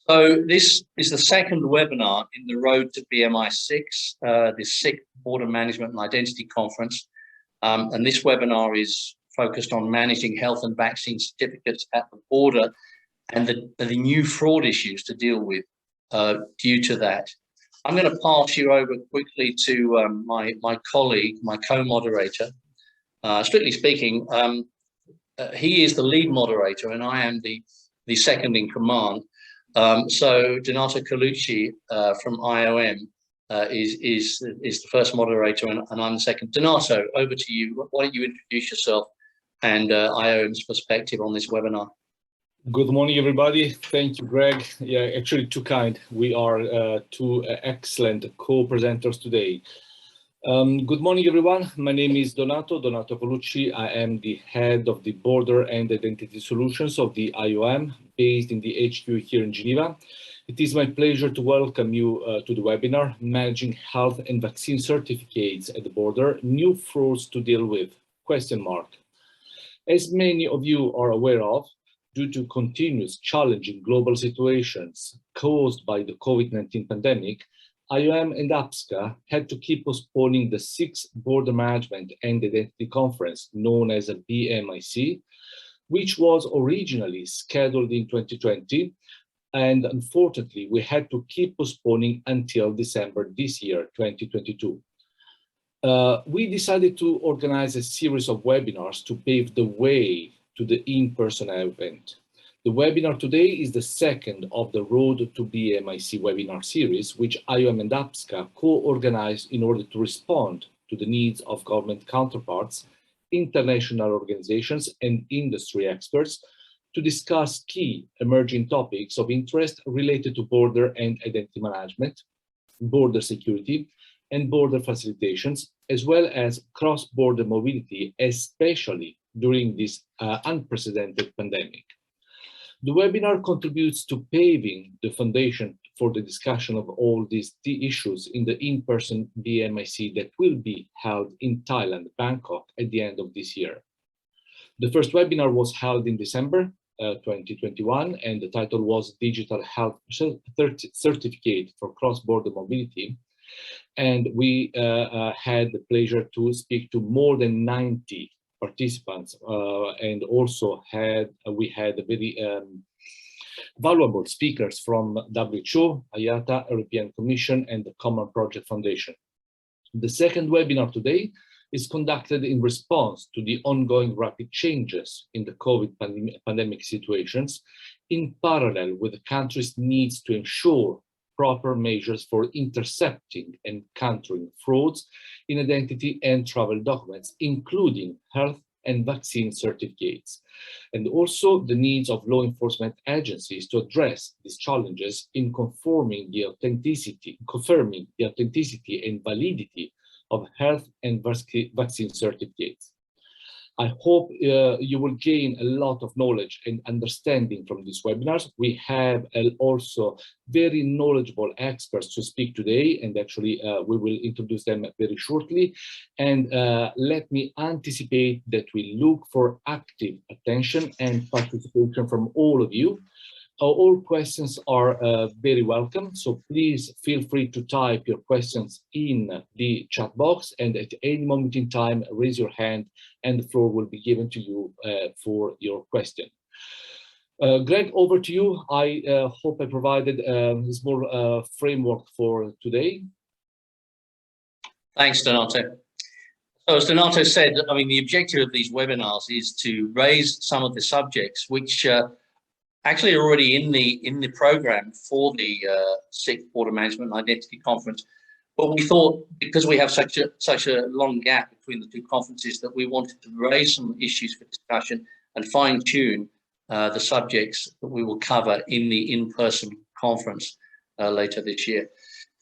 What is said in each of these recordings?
So this is the second webinar in the road to BMIC6, the SIC Border Management and Identity Conference. And this webinar is focused on managing health and vaccine certificates at the border and the new fraud issues to deal with due to that. I'm going to pass you over quickly to my colleague, my co-moderator. Strictly speaking, he is the lead moderator and I am the second in command. So Donato Colucci from IOM is the first moderator and I'm the second. Donato, over to you. Why don't you introduce yourself and IOM's perspective on this webinar? Good morning, everybody. Thank you, Greg. Yeah, actually too kind. We are two excellent co-presenters today. Good morning, everyone. My name is Donato Colucci. I am the head of the Border and Identity Solutions of the IOM, based in the HQ here in Geneva. It is my pleasure to welcome you to the webinar, Managing Health and Vaccine Certificates at the Border, New Frauds to Deal With, ? As many of you are aware of, due to continuous challenging global situations caused by the COVID-19 pandemic, IOM and APSCA had to keep postponing the 6th Border Management and Identity Conference, known as a BMIC, which was originally scheduled in 2020, and unfortunately we had to keep postponing until December this year, 2022. We decided to organize a series of webinars to pave the way to the in-person event. The webinar today is the second of the Road to BMIC webinar series, which IOM and APSCA co-organized in order to respond to the needs of government counterparts, international organizations, and industry experts to discuss key emerging topics of interest related to border and identity management, border security, and border facilitations, as well as cross-border mobility, especially during this unprecedented pandemic. The webinar contributes to paving the foundation for the discussion of all these issues in the in-person BMIC that will be held in Thailand, Bangkok, at the end of this year. The first webinar was held in December 2021, and the title was Digital Health Certificate for Cross-Border Mobility. And we had the pleasure to speak to more than 90 participants, and also we had very valuable speakers from WHO, IATA, European Commission, and the Common Project Foundation. The second webinar today is conducted in response to the ongoing rapid changes in the COVID pandemic situations, in parallel with the country's needs to ensure proper measures for intercepting and countering frauds in identity and travel documents, including health and vaccine certificates, and also the needs of law enforcement agencies to address these challenges in confirming the authenticity and validity of health and vaccine certificates. I hope you will gain a lot of knowledge and understanding from these webinars. We have also very knowledgeable experts to speak today, and actually we will introduce them very shortly. And let me anticipate that we look for active attention and participation from all of you. All questions are very welcome, so please feel free to type your questions in the chat box, and at any moment in time, raise your hand and the floor will be given to you for your question. Greg, over to you. I hope I provided a small framework for today. Thanks, Donato. So as Donato said, I mean, the objective of these webinars is to raise some of the subjects which actually already in the program for the 6th Border Management and Identity Conference, but we thought because we have such a long gap between the two conferences that we wanted to raise some issues for discussion and fine-tune the subjects that we will cover in the in-person conference later this year.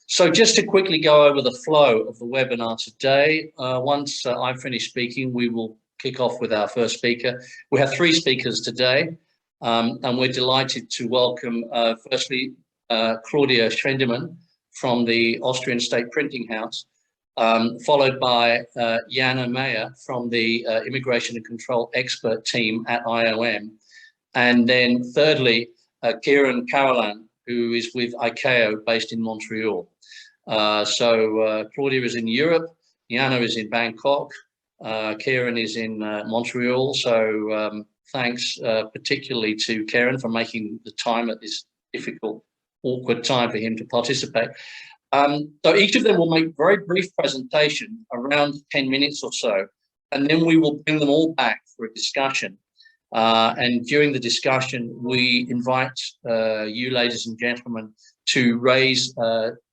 So just to quickly go over the flow of the webinar today, once I've finished speaking, we will kick off with our first speaker. We have 3 speakers today. And we're delighted to welcome, firstly, Claudia Schwendemann from the Austrian State Printing House, followed by Jana Meyer from the Immigration and Control Expert Team at IOM. And then thirdly, Kieran Carolan, who is with ICAO based in Montreal. Claudia is in Europe, Jana is in Bangkok, Kieran is in Montreal. So thanks particularly to Kieran for making the time at this difficult, awkward time for him to participate. So each of them will make a very brief presentation, around 10 minutes or so, and then we will bring them all back for a discussion. And during the discussion, we invite you, ladies and gentlemen, to raise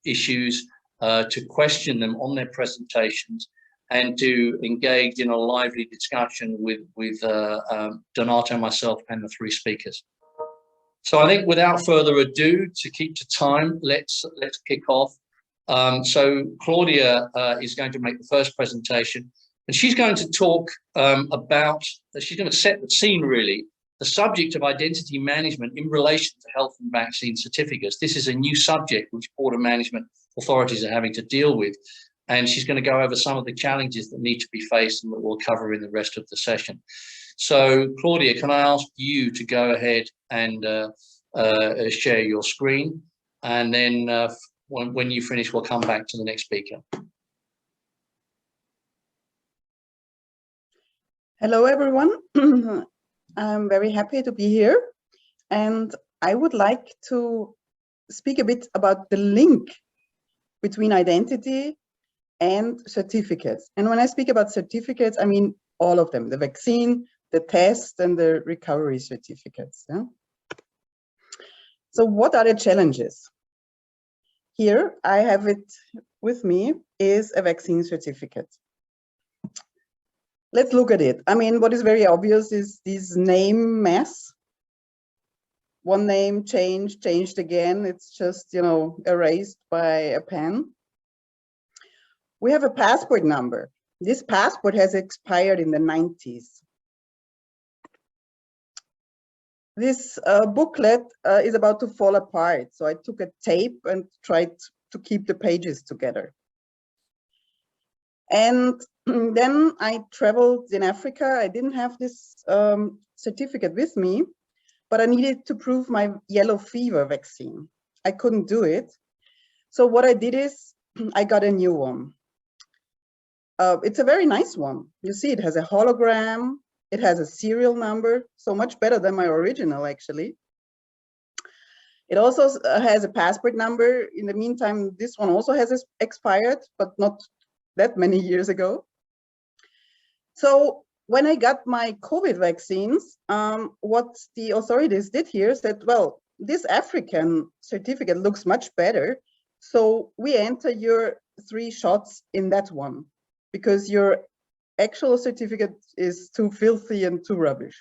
issues, to question them on their presentations, and to engage in a lively discussion with Donato, myself, and the three speakers. So I think without further ado, to keep to time, let's kick off. So Claudia is going to make the first presentation, and she's going to talk she's going to set the scene really, the subject of identity management in relation to health and vaccine certificates. This is a new subject which border management authorities are having to deal with, and she's going to go over some of the challenges that need to be faced and that we'll cover in the rest of the session. So Claudia, can I ask you to go ahead and share your screen, and then when you finish, we'll come back to the next speaker. Hello, everyone. I'm very happy to be here, and I would like to speak a bit about the link between identity and certificates. And when I speak about certificates, I mean all of them, the vaccine, the test, and the recovery certificates. Yeah? So what are the challenges? Here, I have it with me, is a vaccine certificate. Let's look at it. I mean, what is very obvious is this name mess. One name changed again. It's just, you know, erased by a pen. We have a passport number. This passport has expired in the 90s. This booklet is about to fall apart. So I took a tape and tried to keep the pages together. And then I traveled in Africa. I didn't have this certificate with me, but I needed to prove my yellow fever vaccine. I couldn't do it. So what I did is I got a new one. It's a very nice one. You see, it has a hologram. It has a serial number, so much better than my original, actually. It also has a passport number. In the meantime, this one also has expired, but not that many years ago. So when I got my COVID vaccines, what the authorities did here said, well, this African certificate looks much better. So we enter your 3 shots in that one, because your actual certificate is too filthy and too rubbish.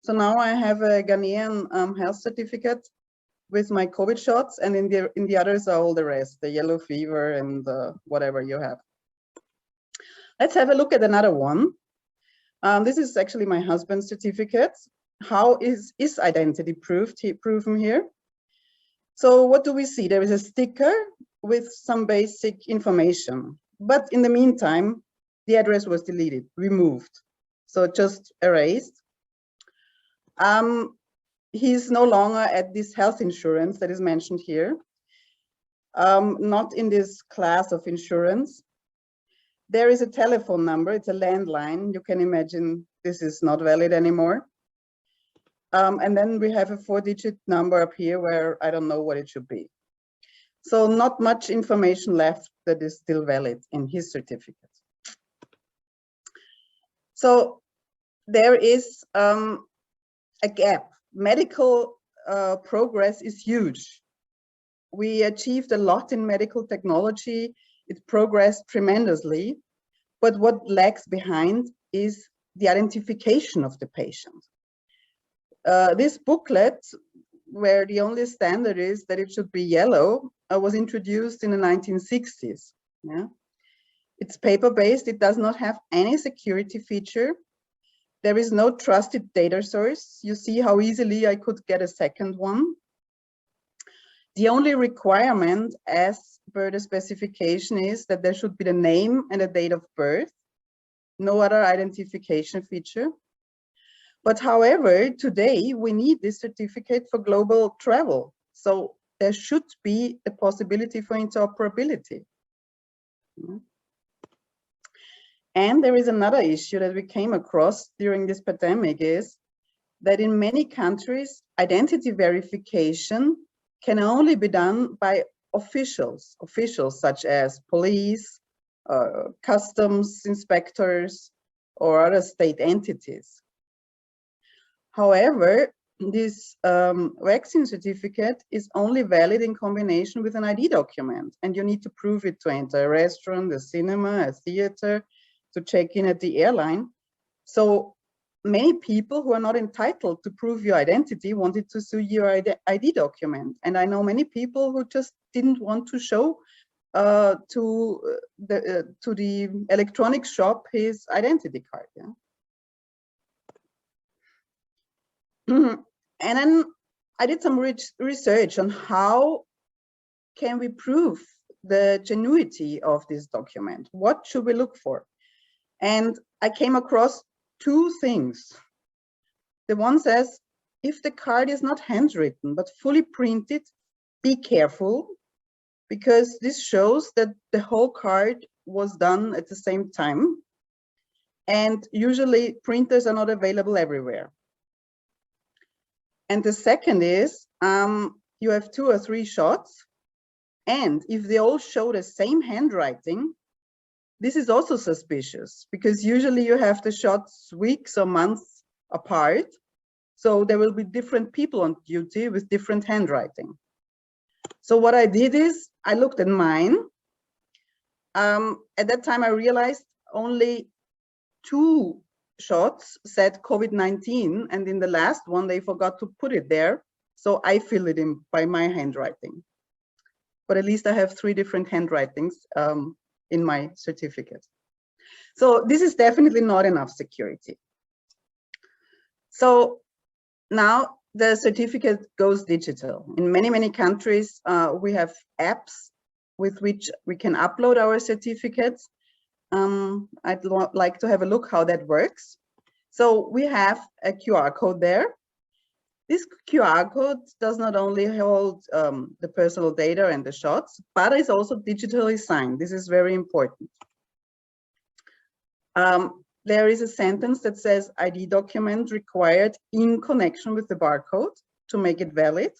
So now I have a Ghanaian health certificate with my COVID shots, and in the others are all the rest, the yellow fever and whatever you have. Let's have a look at another one. This is actually my husband's certificate. How is identity proven here? So what do we see? There is a sticker with some basic information, but in the meantime, the address was deleted, removed, so just erased. He's no longer at this health insurance that is mentioned here, not in this class of insurance. There is a telephone number, it's a landline. You can imagine this is not valid anymore. And then we have a 4-digit number up here where I don't know what it should be. So not much information left that is still valid in his certificate. So there is a gap. Medical progress is huge. We achieved a lot in medical technology. It progressed tremendously, but what lags behind is the identification of the patient. This booklet, where the only standard is that it should be yellow, was introduced in the 1960s. Yeah? It's paper-based. It does not have any security feature. There is no trusted data source. You see how easily I could get a second one. The only requirement as per the specification is that there should be the name and the date of birth, no other identification feature. But however, today we need this certificate for global travel. So there should be a possibility for interoperability. And there is another issue that we came across during this pandemic, is that in many countries, identity verification can only be done by officials such as police, customs inspectors, or other state entities. However, this vaccine certificate is only valid in combination with an ID document, and you need to prove it to enter a restaurant, a cinema, a theater, to check in at the airline. So many people who are not entitled to prove your identity wanted to see your ID document. And I know many people who just didn't want to show to the electronic shop his identity card. Yeah? And then I did some research on how can we prove the genuity of this document. What should we look for? And I came across two things. The one says, if the card is not handwritten, but fully printed, be careful, because this shows that the whole card was done at the same time. And usually printers are not available everywhere. And the second is, you have 2 or 3 shots, and if they all show the same handwriting, this is also suspicious, because usually you have the shots weeks or months apart. So there will be different people on duty with different handwriting. So what I did is I looked at mine. At that time, I realized only 2 shots said COVID-19, and in the last one, they forgot to put it there. So I fill it in by my handwriting. But at least I have 3 different handwritings in my certificate. So this is definitely not enough security. So now the certificate goes digital. In many, many countries, we have apps with which we can upload our certificates. I'd like to have a look how that works. So we have a QR code there. This QR code does not only hold the personal data and the shots, but is also digitally signed. This is very important. There is a sentence that says ID document required in connection with the barcode to make it valid.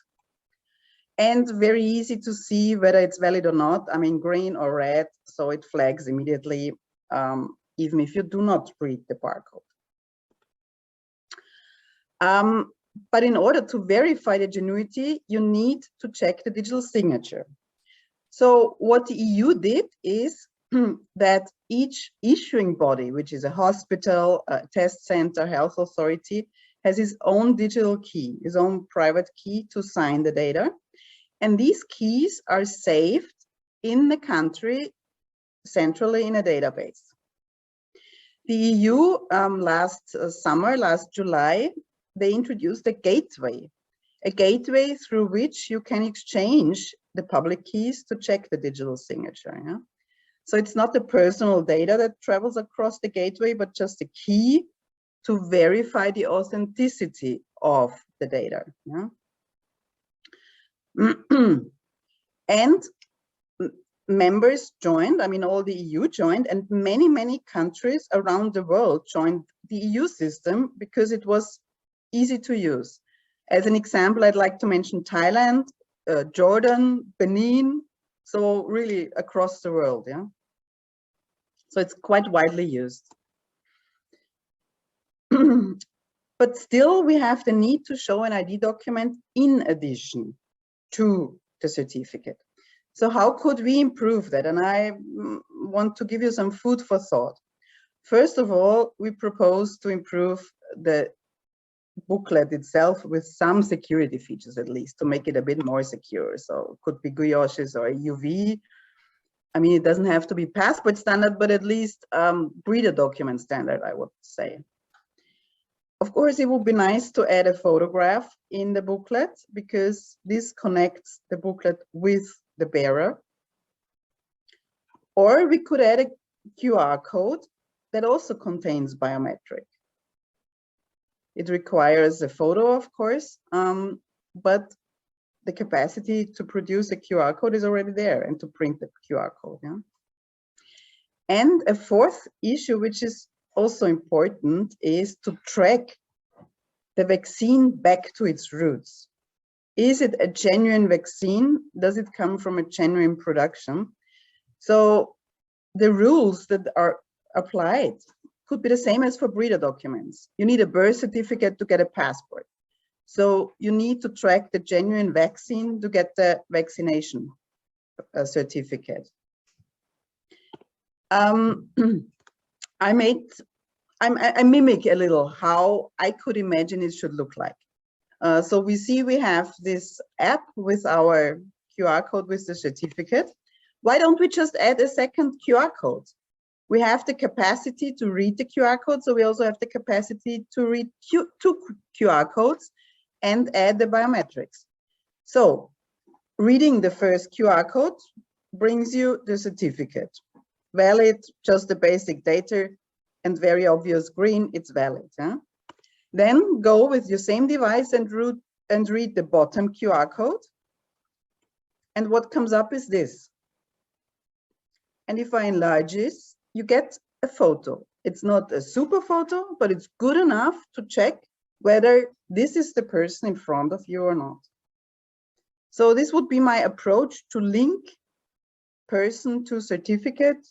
And very easy to see whether it's valid or not. I mean, green or red, so it flags immediately, even if you do not read the barcode. But in order to verify the genuity, you need to check the digital signature. So what the EU did is that each issuing body, which is a hospital, a test center, health authority, has his own digital key, his own private key to sign the data. And these keys are saved in the country centrally in a database. The EU last July, they introduced a gateway through which you can exchange the public keys to check the digital signature. Yeah? So it's not the personal data that travels across the gateway, but just a key to verify the authenticity of the data. Yeah? And members joined, I mean, all the EU joined, and many, many countries around the world joined the EU system because it was easy to use. As an example, I'd like to mention Thailand, Jordan, Benin, so really across the world, yeah. So it's quite widely used. But still, we have the need to show an ID document in addition to the certificate. So how could we improve that? And I want to give you some food for thought. First of all, we propose to improve the booklet itself with some security features, at least, to make it a bit more secure. So it could be gouaches or UV. I mean, it doesn't have to be passport standard, but at least breeder document standard, I would say. Of course, it would be nice to add a photograph in the booklet, because this connects the booklet with the bearer. Or we could add a QR code that also contains biometric. It requires a photo, of course, but the capacity to produce a QR code is already there and to print the QR code. Yeah? And a fourth issue, which is also important, is to track the vaccine back to its roots. Is it a genuine vaccine? Does it come from a genuine production? So the rules that are applied could be the same as for breeder documents. You need a birth certificate to get a passport. So you need to track the genuine vaccine to get the vaccination certificate. I mimic a little how I could imagine it should look like. So we have this app with our QR code with the certificate. Why don't we just add a second QR code? We have the capacity to read the QR code, so we also have the capacity to read two QR codes and add the biometrics. So reading the first QR code brings you the certificate. Valid, just the basic data, and very obvious green, it's valid. Huh? Then go with your same device and read the bottom QR code. And what comes up is this. And if I enlarge this, you get a photo. It's not a super photo, but it's good enough to check whether this is the person in front of you or not. So this would be my approach to link person to certificate.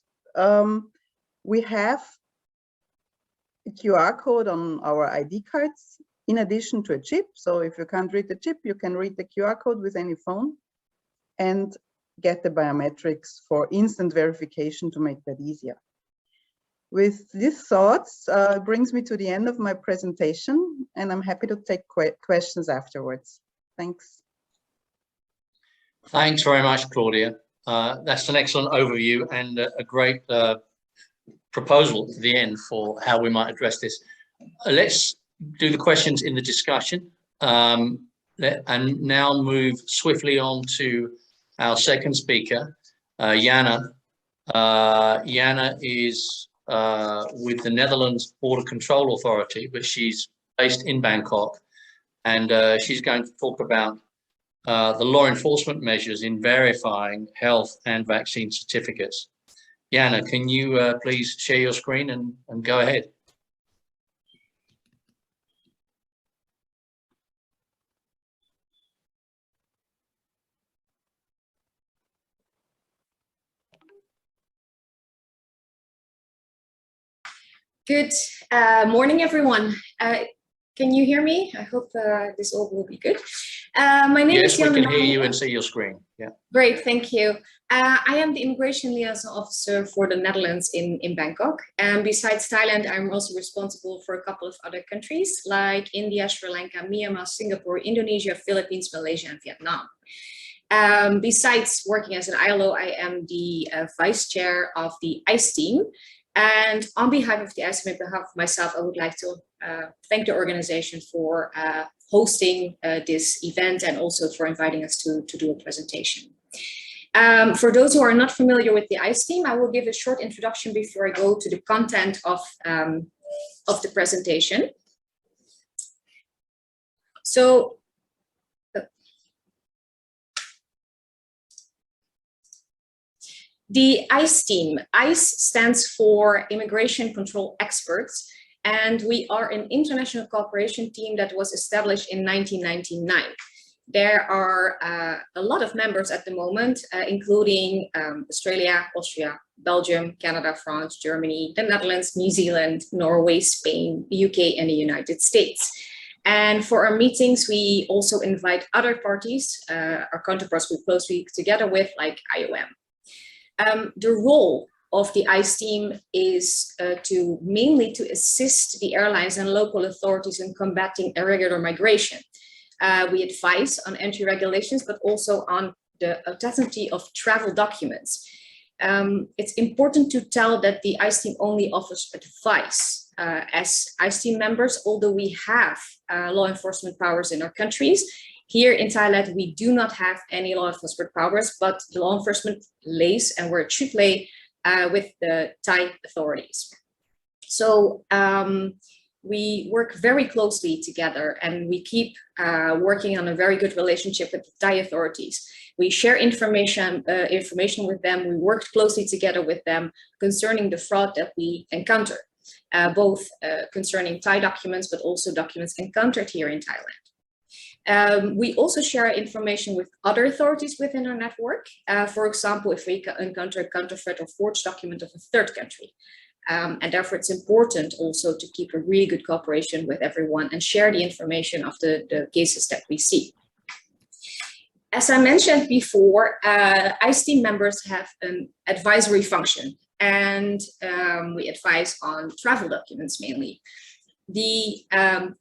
We have a QR code on our ID cards in addition to a chip. So if you can't read the chip, you can read the QR code with any phone and get the biometrics for instant verification to make that easier. With these thoughts, brings me to the end of my presentation, and I'm happy to take questions afterwards. Thanks. Thanks very much, Claudia. That's an excellent overview and a great proposal at the end for how we might address this. Let's do the questions in the discussion and now move swiftly on to our second speaker, Jana. Jana is with the Netherlands Border Control Authority, but she's based in Bangkok, and she's going to talk about the law enforcement measures in verifying health and vaccine certificates. Jana, can you please share your screen and go ahead? Good morning, everyone. Can you hear me? I hope this all will be good. My name is Jana. Yes, we can hear you and see your screen. Yeah. Great, thank you. I am the Immigration Liaison Officer for the Netherlands in Bangkok. And besides Thailand, I'm also responsible for a couple of other countries like India, Sri Lanka, Myanmar, Singapore, Indonesia, Philippines, Malaysia, and Vietnam. Besides working as an ILO, I am the Vice Chair of the ICE team. And on behalf of the ICE, on behalf of myself, I would like to thank the organization for hosting this event and also for inviting us to do a presentation. For those who are not familiar with the ICE team, I will give a short introduction before I go to the content of the presentation. So, the ICE team. ICE stands for Immigration Control Experts, and we are an international cooperation team that was established in 1999. There are a lot of members at the moment, including Australia, Austria, Belgium, Canada, France, Germany, the Netherlands, New Zealand, Norway, Spain, the UK, and the United States. And for our meetings, we also invite other parties, our counterparts we closely together with, like IOM. The role of the ICE team is mainly to assist the airlines and local authorities in combating irregular migration. We advise on entry regulations, but also on the authenticity of travel documents. It's important to tell that the ICE team only offers advice. As ICE team members, although we have law enforcement powers in our countries, here in Thailand, we do not have any law enforcement powers, but the law enforcement lays and where it should lay with the Thai authorities. So we work very closely together, and we keep working on a very good relationship with the Thai authorities. We share information with them. We worked closely together with them concerning the fraud that we encounter, both concerning Thai documents, but also documents encountered here in Thailand. We also share information with other authorities within our network. For example, if we encounter a counterfeit or forged document of a third country. And therefore, it's important also to keep a really good cooperation with everyone and share the information of the cases that we see. As I mentioned before, ICE team members have an advisory function, and we advise on travel documents mainly. The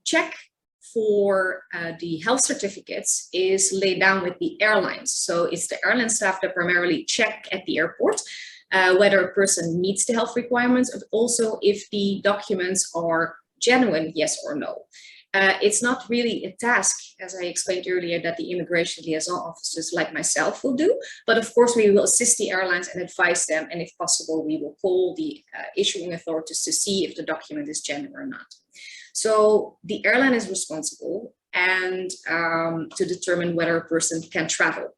check for the health certificates is laid down with the airlines. So it's the airline staff that primarily check at the airport whether a person meets the health requirements, and also if the documents are genuine, yes or no. It's not really a task, as I explained earlier, that the immigration liaison officers like myself will do, but of course we will assist the airlines and advise them, and if possible, we will call the issuing authorities to see if the document is genuine or not. So the airline is responsible and to determine whether a person can travel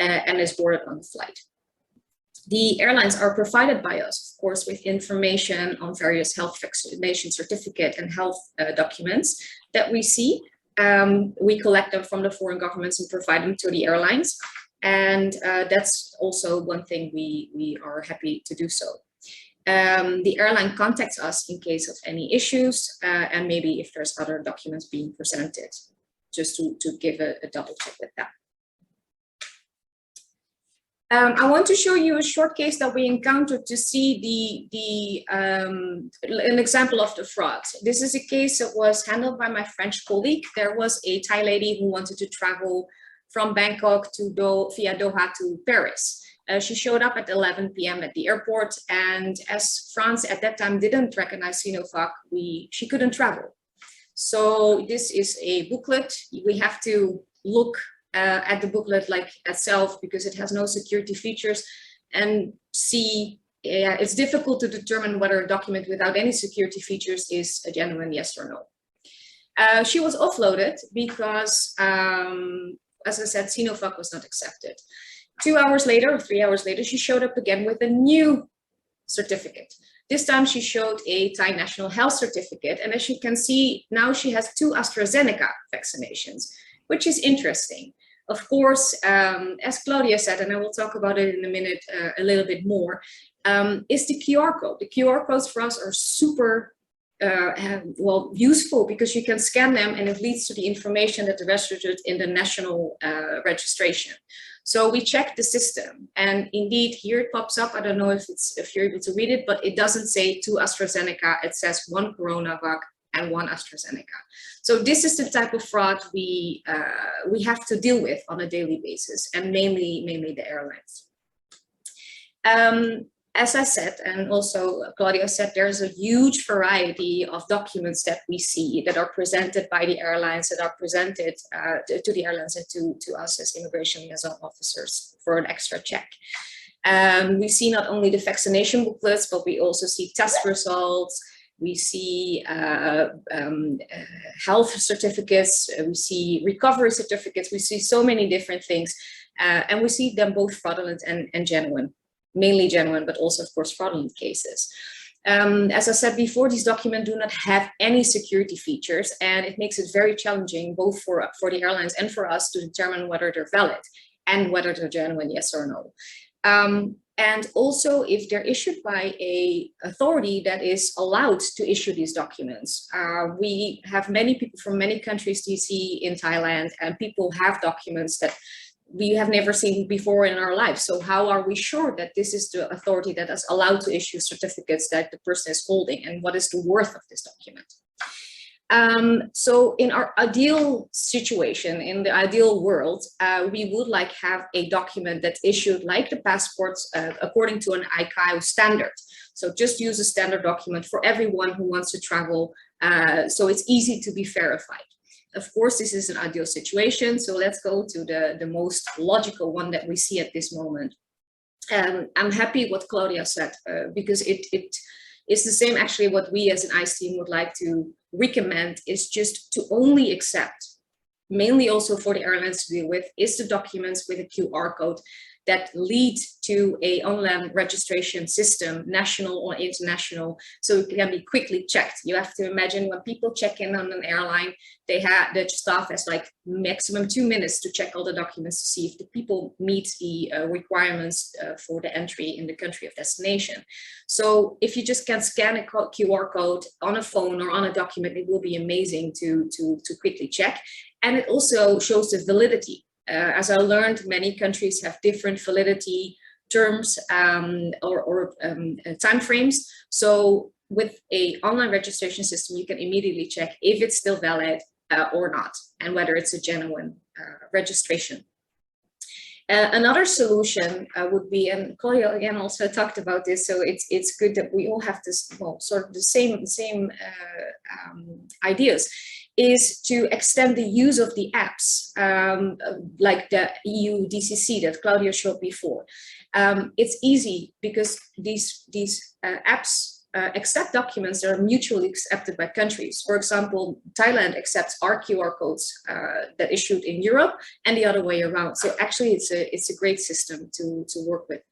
and is boarded on the flight. The airlines are provided by us, of course, with information on various health vaccination certificate and health documents that we see. We collect them from the foreign governments and provide them to the airlines. And that's also one thing we are happy to do so. The airline contacts us in case of any issues and maybe if there's other documents being presented, just to give a double check with that. I want to show you a short case that we encountered to see an example of the fraud. This is a case that was handled by my French colleague. There was a Thai lady who wanted to travel from Bangkok to via Doha to Paris. She showed up at 11 p.m. at the airport, and as France at that time didn't recognize Sinovac, she couldn't travel. So this is a booklet. We have to look at the booklet like itself because it has no security features, and see, it's difficult to determine whether a document without any security features is a genuine yes or no. She was offloaded because, as I said, Sinovac was not accepted. 2 hours later, or 3 hours later, she showed up again with a new certificate. This time she showed a Thai national health certificate, and as you can see, now she has 2 AstraZeneca vaccinations, which is interesting. Of course, as Claudia said, and I will talk about it in a minute a little bit more, is the QR code. The QR codes for us are super well, useful because you can scan them and it leads to the information that is registered in the national registration. So we check the system, and indeed here it pops up. I don't know if you're able to read it, but it doesn't say 2 AstraZeneca. It says 1 CoronaVac and 1 AstraZeneca. So this is the type of fraud we have to deal with on a daily basis, and mainly the airlines. As I said, and also Claudia said, there's a huge variety of documents that we see that are presented by the airlines, that are presented to the airlines and to us as immigration liaison officers for an extra check. We see not only the vaccination booklets, but we also see test results. We see health certificates, we see recovery certificates, we see so many different things, and we see them both fraudulent and genuine, mainly genuine, but also of course fraudulent cases. As I said before, these documents do not have any security features, and it makes it very challenging both for the airlines and for us to determine whether they're valid and whether they're genuine, yes or no. And also if they're issued by an authority that is allowed to issue these documents. We have many people from many countries DC in Thailand, and people have documents that we have never seen before in our lives. So how are we sure that this is the authority that is allowed to issue certificates that the person is holding, and what is the worth of this document? So in our ideal situation, in the ideal world, we would like have a document that's issued like the passports according to an ICAO standard. So just use a standard document for everyone who wants to travel, so it's easy to be verified. Of course, this is an ideal situation, so let's go to the most logical one that we see at this moment. I'm happy what Claudia said, because It's the same actually what we as an ICE team would like to recommend, is just to only accept, mainly also for the airlines to deal with, is the documents with a QR code that lead to a online registration system, national or international, so it can be quickly checked. You have to imagine when people check in on an airline, the staff has like maximum 2 minutes to check all the documents to see if the people meet the requirements for the entry in the country of destination. So if you just can scan a QR code on a phone or on a document, it will be amazing to quickly check. And it also shows the validity. As I learned, many countries have different validity terms or timeframes. So with an online registration system, you can immediately check if it's still valid or not, and whether it's a genuine registration. Another solution would be, and Claudia again also talked about this, so it's good that we all have this, well, sort of the same ideas, is to extend the use of the apps, like the EU DCC that Claudia showed before. It's easy because these apps accept documents that are mutually accepted by countries. For example, Thailand accepts our QR codes that issued in Europe and the other way around. So actually it's a great system to work with.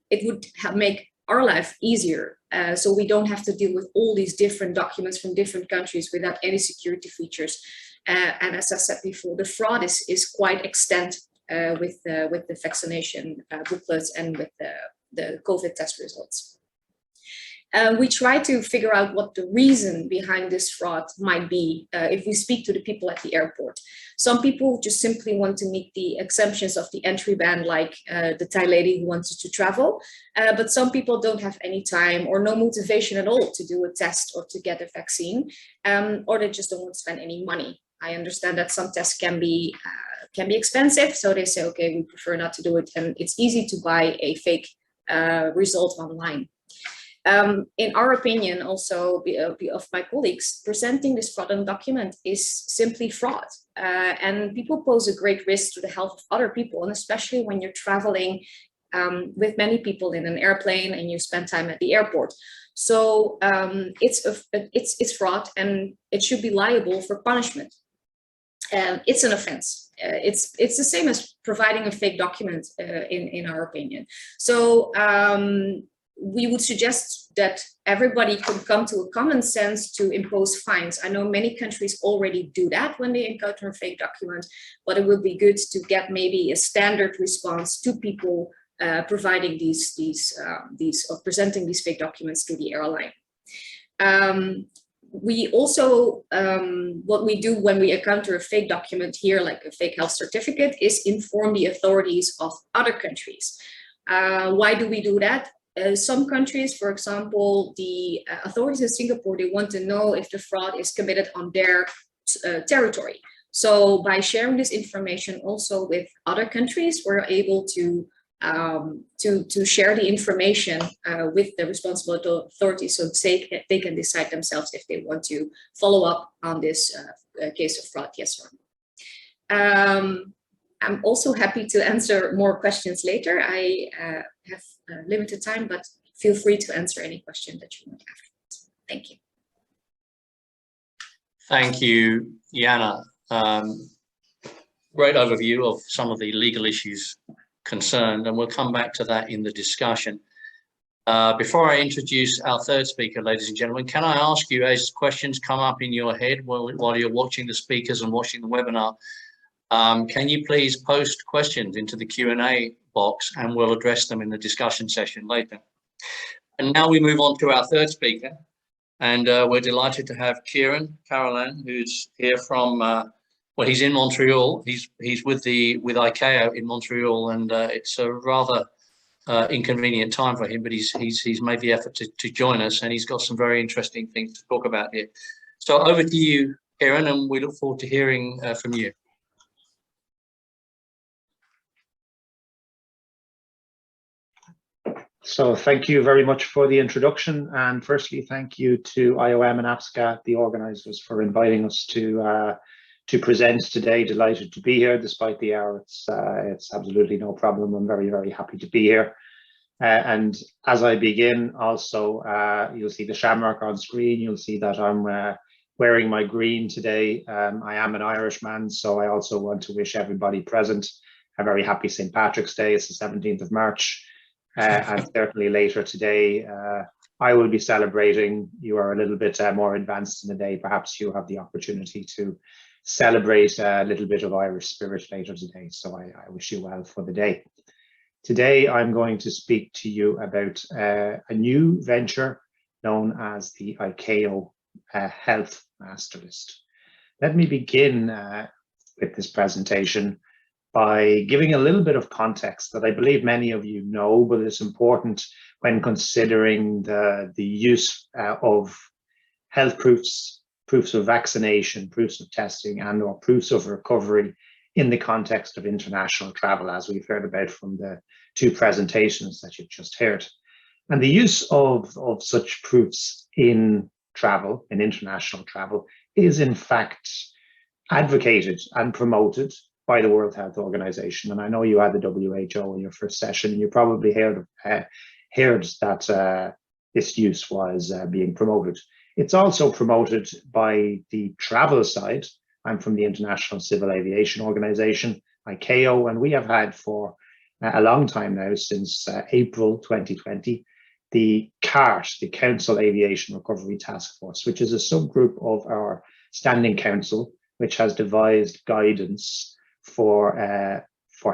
It would make our life easier, so we don't have to deal with all these different documents from different countries without any security features. And as I said before, the fraud is quite extent with the vaccination booklets and with the COVID test results. We try to figure out what the reason behind this fraud might be if we speak to the people at the airport. Some people just simply want to meet the exemptions of the entry ban, like the Thai lady who wanted to travel, but some people don't have any time or no motivation at all to do a test or to get a vaccine, or they just don't want to spend any money. I understand that some tests can be expensive, so they say, okay, we prefer not to do it, and it's easy to buy a fake result online. In our opinion, also of my colleagues, presenting this fraudulent document is simply fraud. And people pose a great risk to the health of other people, and especially when you're traveling with many people in an airplane and you spend time at the airport. So it's fraud, and it should be liable for punishment. It's an offense. It's the same as providing a fake document in our opinion. So we would suggest that everybody could come to a common sense to impose fines. I know many countries already do that when they encounter a fake document, but it would be good to get maybe a standard response to people providing or presenting these fake documents to the airline. We also, what we do when we encounter a fake document here, like a fake health certificate, is inform the authorities of other countries. Why do we do that? Some countries, for example, the authorities in Singapore, they want to know if the fraud is committed on their territory. So by sharing this information also with other countries, we're able to share the information with the responsible authorities, so they can decide themselves if they want to follow up on this case of fraud, yes or no. I'm also happy to answer more questions later. I have limited time, but feel free to answer any question that you want afterwards. Thank you. Thank you, Jana. Great overview of some of the legal issues concerned, and we'll come back to that in the discussion. Before I introduce our third speaker, ladies and gentlemen, can I ask you, as questions come up in your head while you're watching the speakers and watching the webinar, can you please post questions into the Q&A box, and we'll address them in the discussion session later. And now we move on to our third speaker, and we're delighted to have Kieran Carolan, who's here from, well, he's in Montreal. He's with ICAO in Montreal, and it's a rather inconvenient time for him, but he's made the effort to join us, and he's got some very interesting things to talk about here. So over to you, Kieran, and we look forward to hearing from you. So thank you very much for the introduction, and firstly thank you to IOM and APSCA, the organisers, for inviting us to present today. Delighted to be here despite the hour. It's absolutely no problem. I'm very, very happy to be here. And as I begin, also, you'll see the shamrock on screen. You'll see that I'm wearing my green today. I am an Irishman, so I also want to wish everybody present a very happy St. Patrick's Day. It's the 17th of March. And certainly later today, I will be celebrating. You are a little bit more advanced in the day. Perhaps you have the opportunity to celebrate a little bit of Irish spirit later today. So I wish you well for the day. Today, I'm going to speak to you about a new venture known as the ICAO Health Master List. Let me begin with this presentation by giving a little bit of context that I believe many of you know, but it's important when considering the use of health proofs, proofs of vaccination, proofs of testing, and or proofs of recovery in the context of international travel, as we've heard about from the two presentations that you've just heard. And the use of such proofs in travel, in international travel, is in fact advocated and promoted by the World Health Organization. And I know you had the WHO in your first session, and you probably heard that this use was being promoted. It's also promoted by the travel side. I'm from the International Civil Aviation Organization, ICAO, and we have had for a long time now, since April 2020, the CART, the Council Aviation Recovery Task Force, which is a subgroup of our Standing Council, which has devised guidance for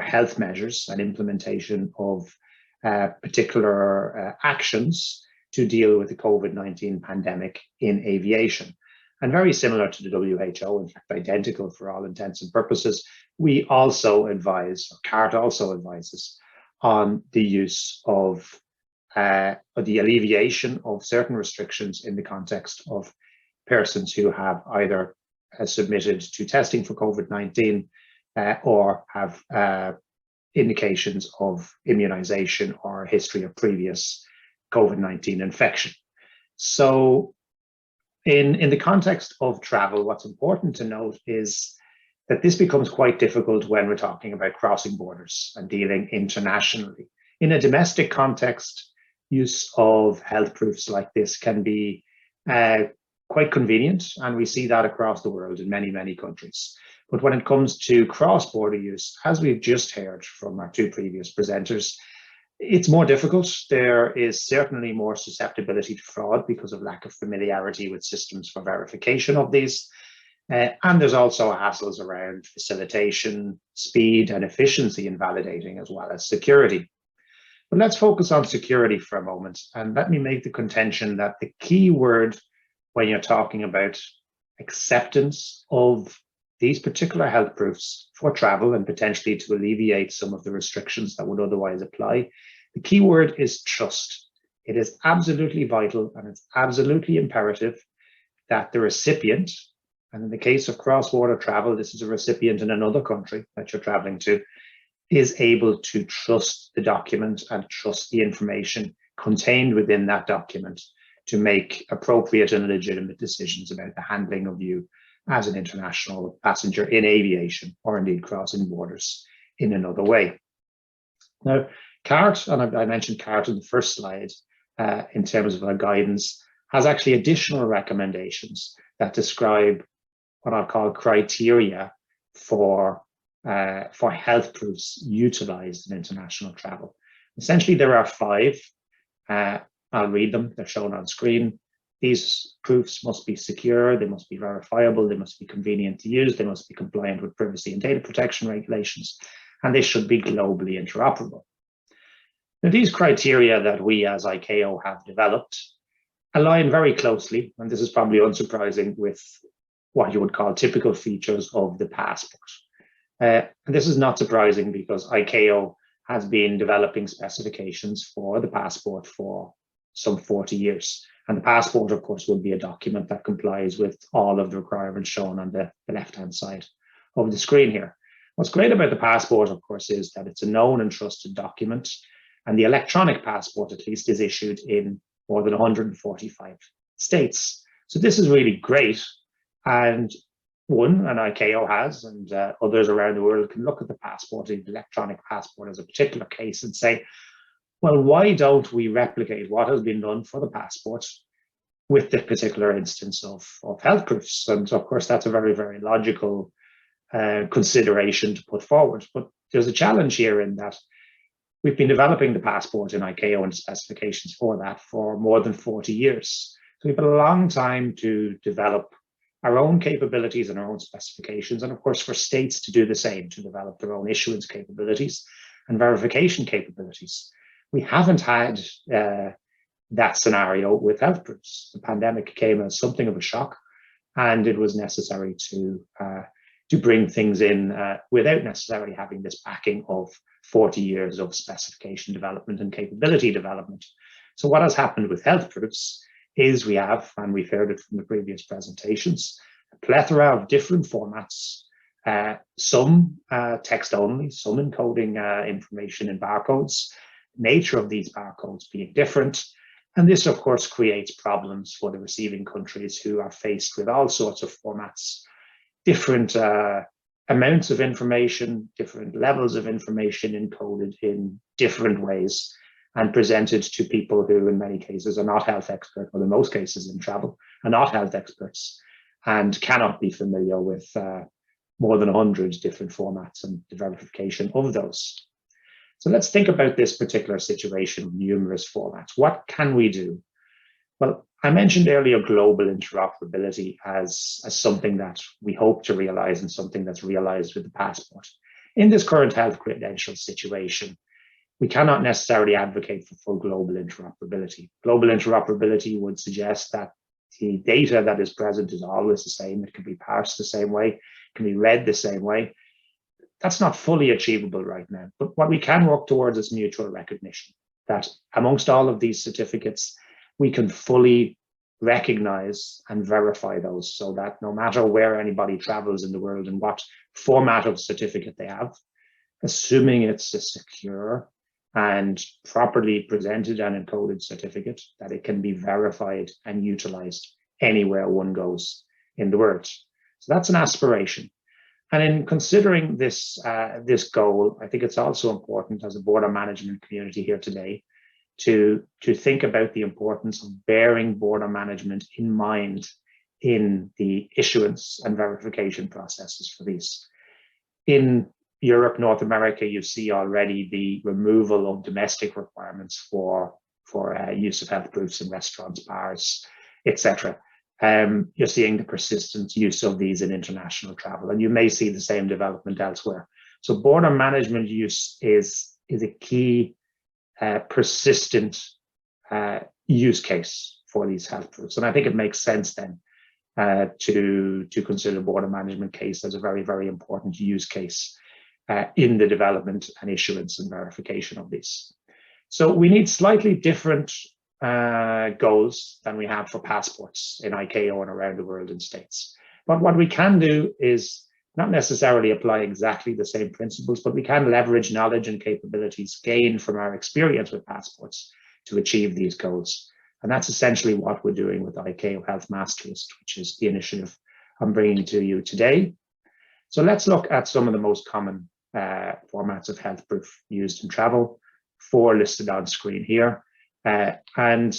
health measures and implementation of particular actions to deal with the COVID-19 pandemic in aviation. And very similar to the WHO, in fact, identical for all intents and purposes, we also advise, or CART also advises, on the use of the alleviation of certain restrictions in the context of persons who have either submitted to testing for COVID-19 or have indications of immunization or history of previous COVID-19 infection. So in the context of travel, what's important to note is that this becomes quite difficult when we're talking about crossing borders and dealing internationally. In a domestic context, use of health proofs like this can be quite convenient, and we see that across the world in many, many countries. But when it comes to cross-border use, as we've just heard from our two previous presenters, it's more difficult. There is certainly more susceptibility to fraud because of lack of familiarity with systems for verification of these. And there's also hassles around facilitation, speed, and efficiency in validating, as well as security. But let's focus on security for a moment. And let me make the contention that the key word when you're talking about acceptance of these particular health proofs for travel and potentially to alleviate some of the restrictions that would otherwise apply, the key word is trust. It is absolutely vital and it's absolutely imperative that the recipient, and in the case of cross-border travel, this is a recipient in another country that you're traveling to, is able to trust the document and trust the information contained within that document to make appropriate and legitimate decisions about the handling of you as an international passenger in aviation, or indeed crossing borders in another way. Now, CART, and I mentioned CART in the first slide, in terms of our guidance, has actually additional recommendations that describe what I'll call criteria for health proofs utilized in international travel. Essentially, there are 5. I'll read them, they're shown on screen. These proofs must be secure, they must be verifiable, they must be convenient to use, they must be compliant with privacy and data protection regulations, and they should be globally interoperable. Now, these criteria that we as ICAO have developed align very closely, and this is probably unsurprising, with what you would call typical features of the passport. And this is not surprising because ICAO has been developing specifications for the passport for some 40 years. And the passport, of course, will be a document that complies with all of the requirements shown on the left-hand side of the screen here. What's great about the passport, of course, is that it's a known and trusted document, and the electronic passport, at least, is issued in more than 145 states. So this is really great. And ICAO has, and others around the world can look at the passport, the electronic passport as a particular case, and say, well, why don't we replicate what has been done for the passport with the particular instance of health proofs? And of course, that's a very, very logical consideration to put forward. But there's a challenge here in that we've been developing the passport in ICAO and specifications for that for more than 40 years. So we've had a long time to develop our own capabilities and our own specifications, and of course for states to do the same, to develop their own issuance capabilities and verification capabilities. We haven't had that scenario with health proofs. The pandemic came as something of a shock, and it was necessary to bring things in without necessarily having this backing of 40 years of specification development and capability development. So what has happened with health proofs is we have, and we've heard it from the previous presentations, a plethora of different formats, some text only, some encoding information in barcodes, nature of these barcodes being different. And this, of course, creates problems for the receiving countries who are faced with all sorts of formats, different amounts of information, different levels of information encoded in different ways and presented to people who in many cases are not health experts, or in most cases in travel, are not health experts and cannot be familiar with more than 100 different formats and the verification of those. So let's think about this particular situation with numerous formats. What can we do? Well, I mentioned earlier global interoperability as something that we hope to realize and something that's realized with the passport. In this current health credential situation, we cannot necessarily advocate for full global interoperability. Global interoperability would suggest that the data that is present is always the same. It can be parsed the same way, it can be read the same way. That's not fully achievable right now. But what we can work towards is mutual recognition, that amongst all of these certificates, we can fully recognize and verify those so that no matter where anybody travels in the world and what format of certificate they have, assuming it's a secure and properly presented and encoded certificate, that it can be verified and utilized anywhere one goes in the world. So that's an aspiration. And in considering this, this goal, I think it's also important as a border management community here today to think about the importance of bearing border management in mind in the issuance and verification processes for these. In Europe, North America, you see already the removal of domestic requirements for use of health proofs in restaurants, bars, etc. You're seeing the persistent use of these in international travel, and you may see the same development elsewhere. So border management use is a key persistent use case for these health proofs. And I think it makes sense then to consider border management case as a very, very important use case in the development and issuance and verification of these. So we need slightly different goals than we have for passports in ICAO and around the world in states. But what we can do is not necessarily apply exactly the same principles, but we can leverage knowledge and capabilities gained from our experience with passports to achieve these goals. And that's essentially what we're doing with ICAO Health Masterist, which is the initiative I'm bringing to you today. So let's look at some of the most common formats of health proof used in travel, 4 listed on screen here. And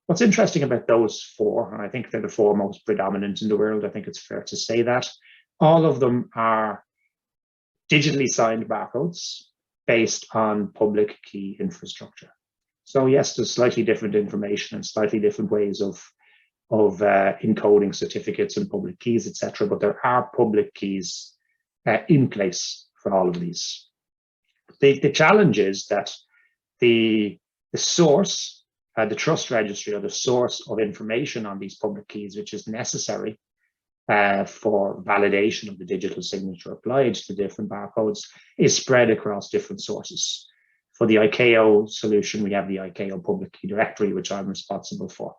what's interesting about those 4, and I think they're the 4 most predominant in the world, I think it's fair to say that, all of them are digitally signed barcodes based on public key infrastructure. So yes, there's slightly different information and slightly different ways of encoding certificates and public keys, etc. But there are public keys in place for all of these. The challenge is that the source, the trust registry, or the source of information on these public keys, which is necessary for validation of the digital signature applied to different barcodes, is spread across different sources. For the ICAO solution, we have the ICAO Public Key Directory, which I'm responsible for.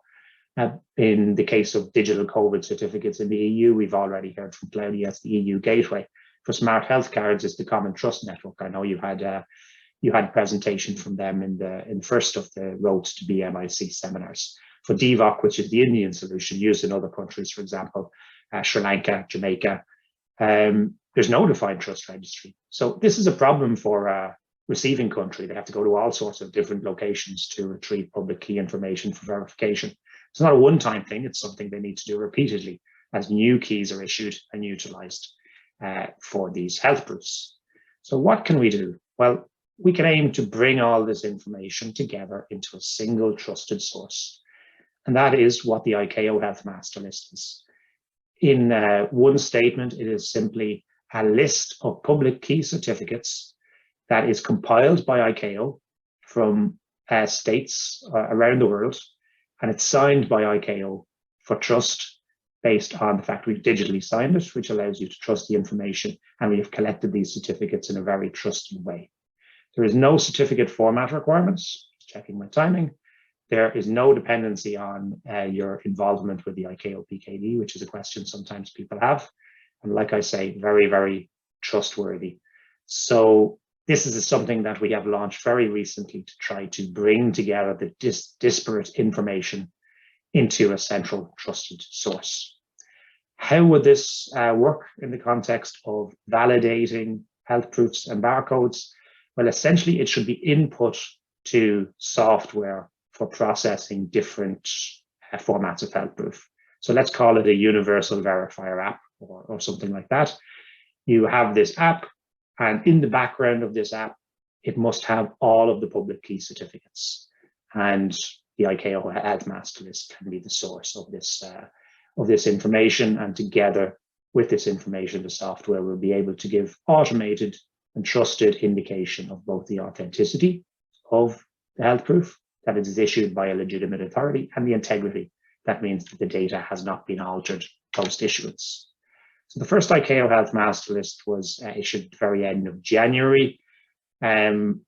In the case of digital COVID certificates in the EU, we've already heard from Claudia, it's the EU Gateway. For smart health cards, it's the Common Trust Network. I know you had a presentation from them in the first of the Road to BMIC seminars. For DVOC, which is the Indian solution used in other countries, for example, Sri Lanka, Jamaica, there's no defined trust registry. So this is a problem for receiving country. They have to go to all sorts of different locations to retrieve public key information for verification. It's not a one-time thing, it's something they need to do repeatedly as new keys are issued and utilized for these health proofs. So what can we do? Well, we can aim to bring all this information together into a single trusted source. And that is what the ICAO Health Master List is. In one statement, it is simply a list of public key certificates that is compiled by ICAO from states around the world, and it's signed by ICAO for trust based on the fact we've digitally signed it, which allows you to trust the information, and we have collected these certificates in a very trusted way. There is no certificate format requirements, checking my timing. There is no dependency on your involvement with the ICAO PKD, which is a question sometimes people have. And like I say, very, very trustworthy. So this is something that we have launched very recently to try to bring together the disparate information into a central trusted source. How would this work in the context of validating health proofs and barcodes? Well, essentially, it should be input to software for processing different formats of health proof. So let's call it a universal verifier app or something like that. You have this app, and in the background of this app, it must have all of the public key certificates. And the ICAO Health Master List can be the source of this information. And together with this information, the software will be able to give automated and trusted indication of both the authenticity of the health proof, that it is issued by a legitimate authority, and the integrity. That means that the data has not been altered post-issuance. So the first ICAO Health Master List was issued at the very end of January. And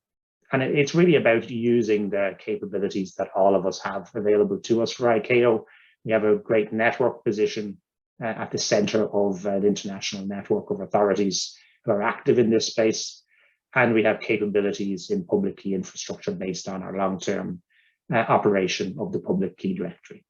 it's really about using the capabilities that all of us have available to us for ICAO. We have a great network position at the center of the international network of authorities who are active in this space. And we have capabilities in public key infrastructure based on our long-term operation of the public key directory.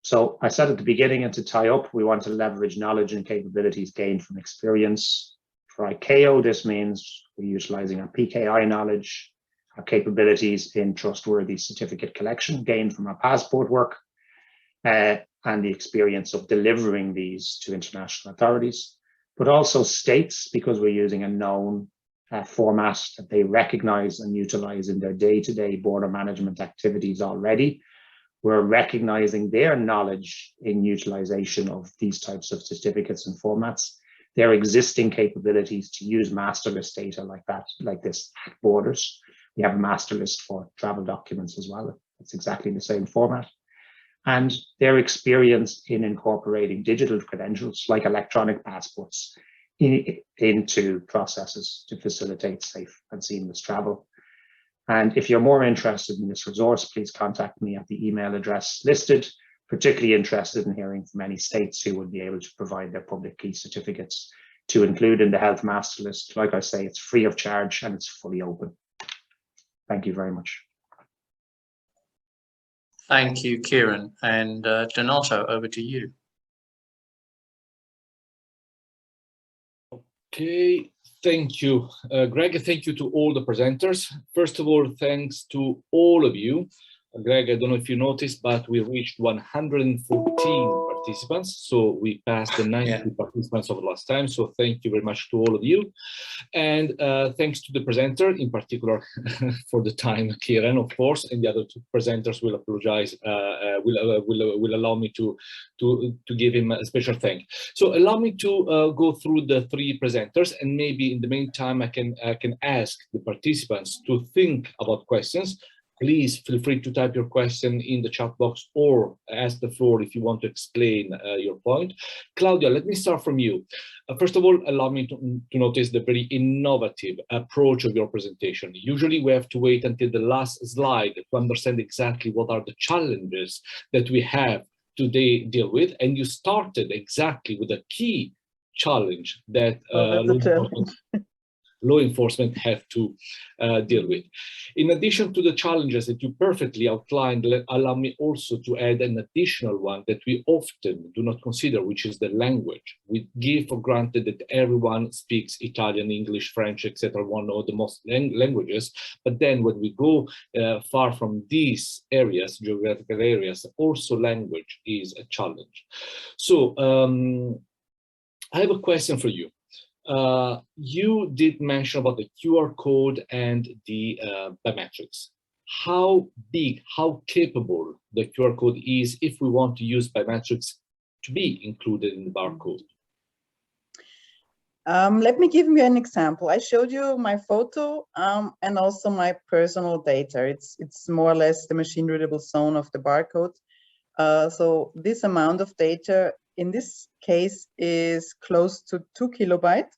So I said at the beginning, and to tie up, we want to leverage knowledge and capabilities gained from experience. For ICAO, this means we're utilizing our PKI knowledge, our capabilities in trustworthy certificate collection gained from our passport work, and the experience of delivering these to international authorities, but also states, because we're using a known format that they recognize and utilize in their day-to-day border management activities already. We're recognizing their knowledge in utilization of these types of certificates and formats, their existing capabilities to use master list data like this at borders. We have a master list for travel documents as well. It's exactly the same format. And their experience in incorporating digital credentials like electronic passports into processes to facilitate safe and seamless travel. And if you're more interested in this resource, please contact me at the email address listed, particularly interested in hearing from any states who would be able to provide their public key certificates to include in the Health Master List. Like I say, it's free of charge and it's fully open. Thank you very much. Thank you, Kieran. And Donato, over to you. Okay, thank you, Greg. Thank you to all the presenters. First of all, thanks to all of you. Greg, I don't know if you noticed, but we reached 114 participants. So we passed the 90 participants of last time. So thank you very much to all of you. And thanks to the presenter, in particular, for the time, Kieran, of course, and the other two presenters will apologize, will allow me to give him a special thank. So allow me to go through the three presenters, and maybe in the meantime, I can ask the participants to think about questions. Please feel free to type your question in the chat box or ask the floor if you want to explain your point. Claudia, let me start from you. First of all, allow me to notice the very innovative approach of your presentation. Usually we have to wait until the last slide to understand exactly what are the challenges that we have today deal with. And you started exactly with a key challenge that law enforcement have to deal with. In addition to the challenges that you perfectly outlined, allow me also to add an additional one that we often do not consider, which is the language. We give for granted that everyone speaks Italian, English, French, etc., one of the most languages, but then when we go far from these areas, geographical areas, also language is a challenge. So I have a question for you. You did mention about the QR code and the biometrics. How big, how capable the QR code is if we want to use biometrics to be included in the barcode? Let me give you an example. I showed you my photo and also my personal data. It's more or less the machine readable zone of the barcode. So this amount of data in this case is close to 2 kilobytes.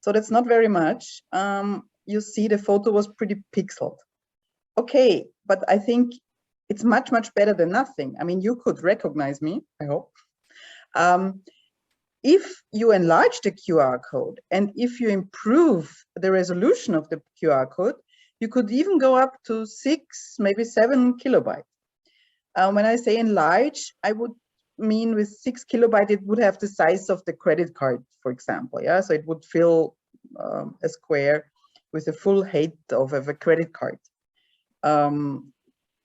So that's not very much. You see the photo was pretty pixeled. Okay, but I think it's much, much better than nothing. I mean, you could recognize me, I hope. If you enlarge the QR code and if you improve the resolution of the QR code, you could even go up to 6, maybe 7 kilobytes. When I say enlarge, I would mean with 6 kilobytes, it would have the size of the credit card, for example. Yeah, so it would fill a square with the full height of a credit card.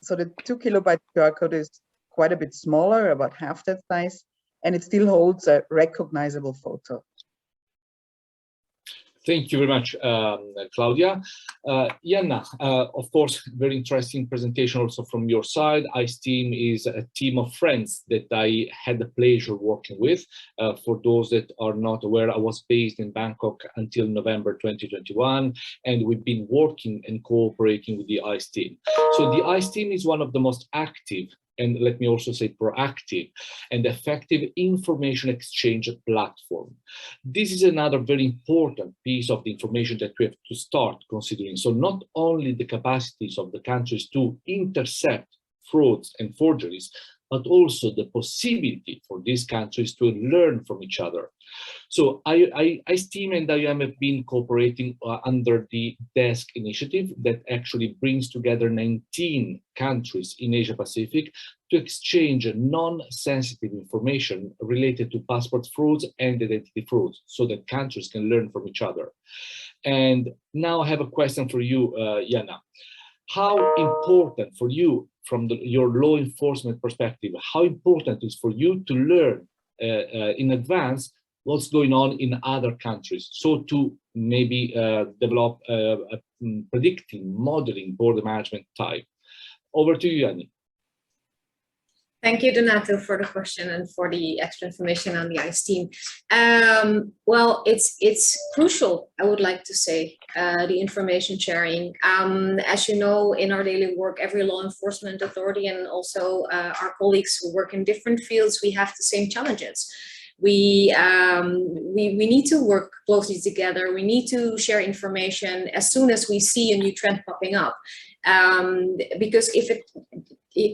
So the 2 kilobyte QR code is quite a bit smaller, about half that size, and it still holds a recognizable photo. Thank you very much, Claudia. Jana, of course, very interesting presentation also from your side. ICE team is a team of friends that I had the pleasure working with. For those that are not aware, I was based in Bangkok until November 2021, and we've been working and cooperating with the ICE team. So the ICE team is one of the most active, and let me also say proactive and effective information exchange platform. This is another very important piece of the information that we have to start considering. So not only the capacities of the countries to intercept frauds and forgeries, but also the possibility for these countries to learn from each other. So ICE team and IOM have been cooperating under the DESK initiative that actually brings together 19 countries in Asia Pacific to exchange non-sensitive information related to passport frauds and identity frauds so that countries can learn from each other. And now I have a question for you, Jana. How important for you, from your law enforcement perspective, how important is for you to learn in advance what's going on in other countries, so to maybe develop a predicting, modeling border management type? Over to you, Yanni. Thank you, Donato, for the question and for the extra information on the ICE team. Well, it's crucial, I would like to say, the information sharing. As you know, in our daily work, every law enforcement authority and also our colleagues who work in different fields, we have the same challenges. We need to work closely together. We need to share information as soon as we see a new trend popping up. Because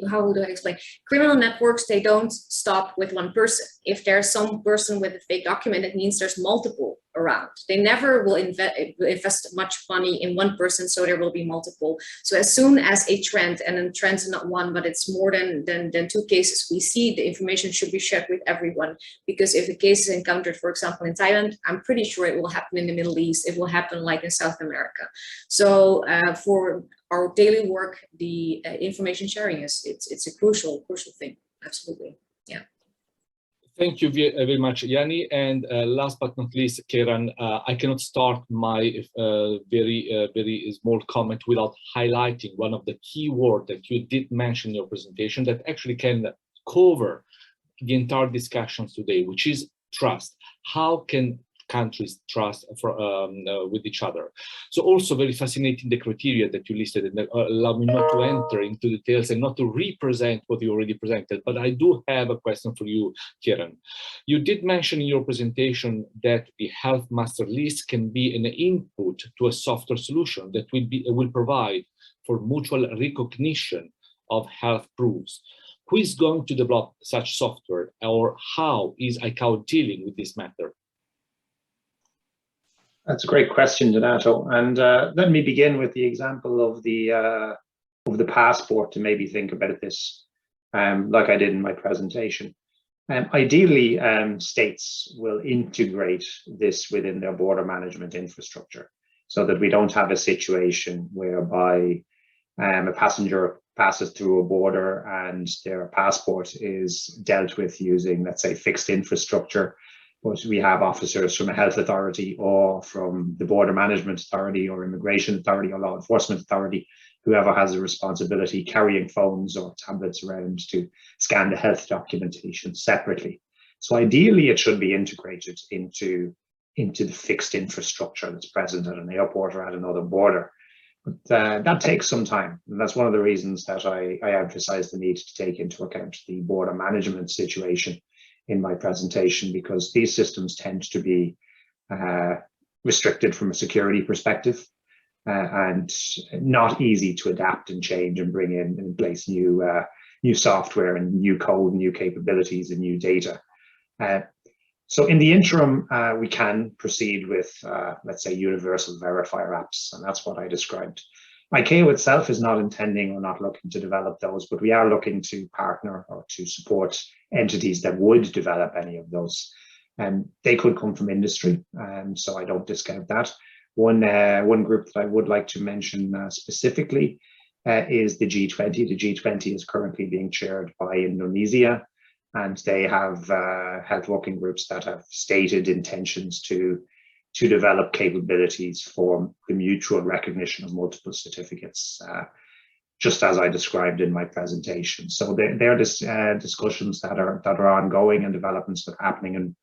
how would I explain? Criminal networks, they don't stop with one person. If there's some person with a fake document, it means there's multiple around. They never will invest much money in one person, so there will be multiple. So as soon as a trend, and a trend is not one, but it's more than 2 cases, we see the information should be shared with everyone. Because if a case is encountered, for example, in Thailand, I'm pretty sure it will happen in the Middle East. It will happen like in South America. So for our daily work, the information sharing it's a crucial thing. Absolutely, yeah. Thank you very much, Yanni. And last but not least, Kieran, I cannot start my very small comment without highlighting one of the key words that you did mention in your presentation that actually can cover the entire discussions today, which is trust. How can countries trust with each other? So also very fascinating the criteria that you listed, and allow me not to enter into details and not to represent what you already presented, but I do have a question for you, Kieran. You did mention in your presentation that the health master list can be an input to a software solution that will provide for mutual recognition of health proofs. Who is going to develop such software, or how is ICAO dealing with this matter? That's a great question, Donato. And let me begin with the example of the passport to maybe think about this like I did in my presentation. Ideally, states will integrate this within their border management infrastructure so that we don't have a situation whereby a passenger passes through a border and their passport is dealt with using, let's say, fixed infrastructure, but we have officers from a health authority or from the border management authority or immigration authority or law enforcement authority, whoever has a responsibility, carrying phones or tablets around to scan the health documentation separately. So ideally, it should be integrated into the fixed infrastructure that's present at an airport or at another border. But that takes some time. And that's one of the reasons that I emphasize the need to take into account the border management situation in my presentation, because these systems tend to be restricted from a security perspective and not easy to adapt and change and bring in place new software and new code, new capabilities and new data. So in the interim, we can proceed with, let's say, universal verifier apps, and that's what I described. ICAO itself is not intending or not looking to develop those, but we are looking to partner or to support entities that would develop any of those. And they could come from industry, so I don't discount that. One group that I would like to mention specifically is the G20. The G20 is currently being chaired by Indonesia, and they have health working groups that have stated intentions to develop capabilities for the mutual recognition of multiple certificates, just as I described in my presentation. So they're discussions that are ongoing and developments that are happening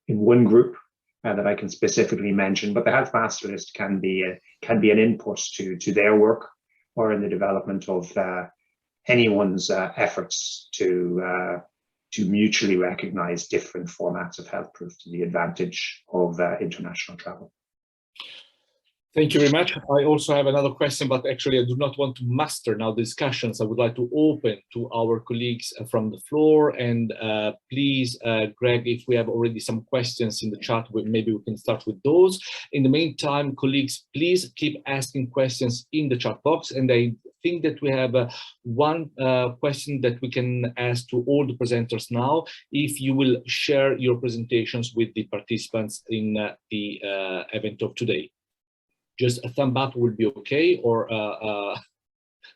in one group that I can specifically mention. But the health master list can be an input to their work or in the development of anyone's efforts to mutually recognize different formats of health proof to the advantage of international travel. Thank you very much. I also have another question, but actually I do not want to master now discussions. I would like to open to our colleagues from the floor. And please, Greg, if we have already some questions in the chat, maybe we can start with those. In the meantime, colleagues, please keep asking questions in the chat box. And I think that we have one question that we can ask to all the presenters now. If you will share your presentations with the participants in the event of today. Just a thumb up will be okay, or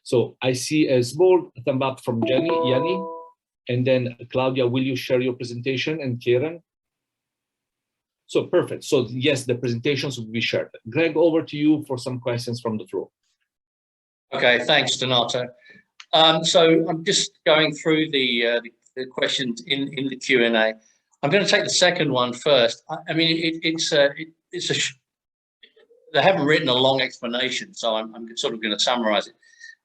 so I see a small thumb up from Yanni, and then Claudia, will you share your presentation, and Kieran? So perfect. So yes, the presentations will be shared. Greg, over to you for some questions from the floor. Okay, thanks, Donato. So I'm just going through the questions in the Q&A. I'm going to take the second one first. I mean, they haven't written a long explanation, so I'm sort of going to summarize it.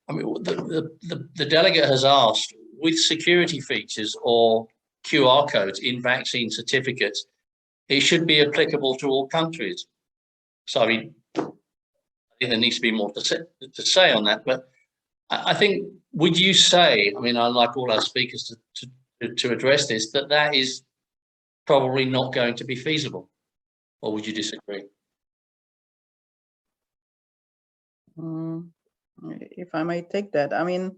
I mean, the delegate has asked, with security features or QR codes in vaccine certificates, it should be applicable to all countries. So, I mean, I think there needs to be more to say on that. But I think, would you say, I mean, I'd like all our speakers to address this, that is probably not going to be feasible? Or would you disagree? If I may take that, I mean,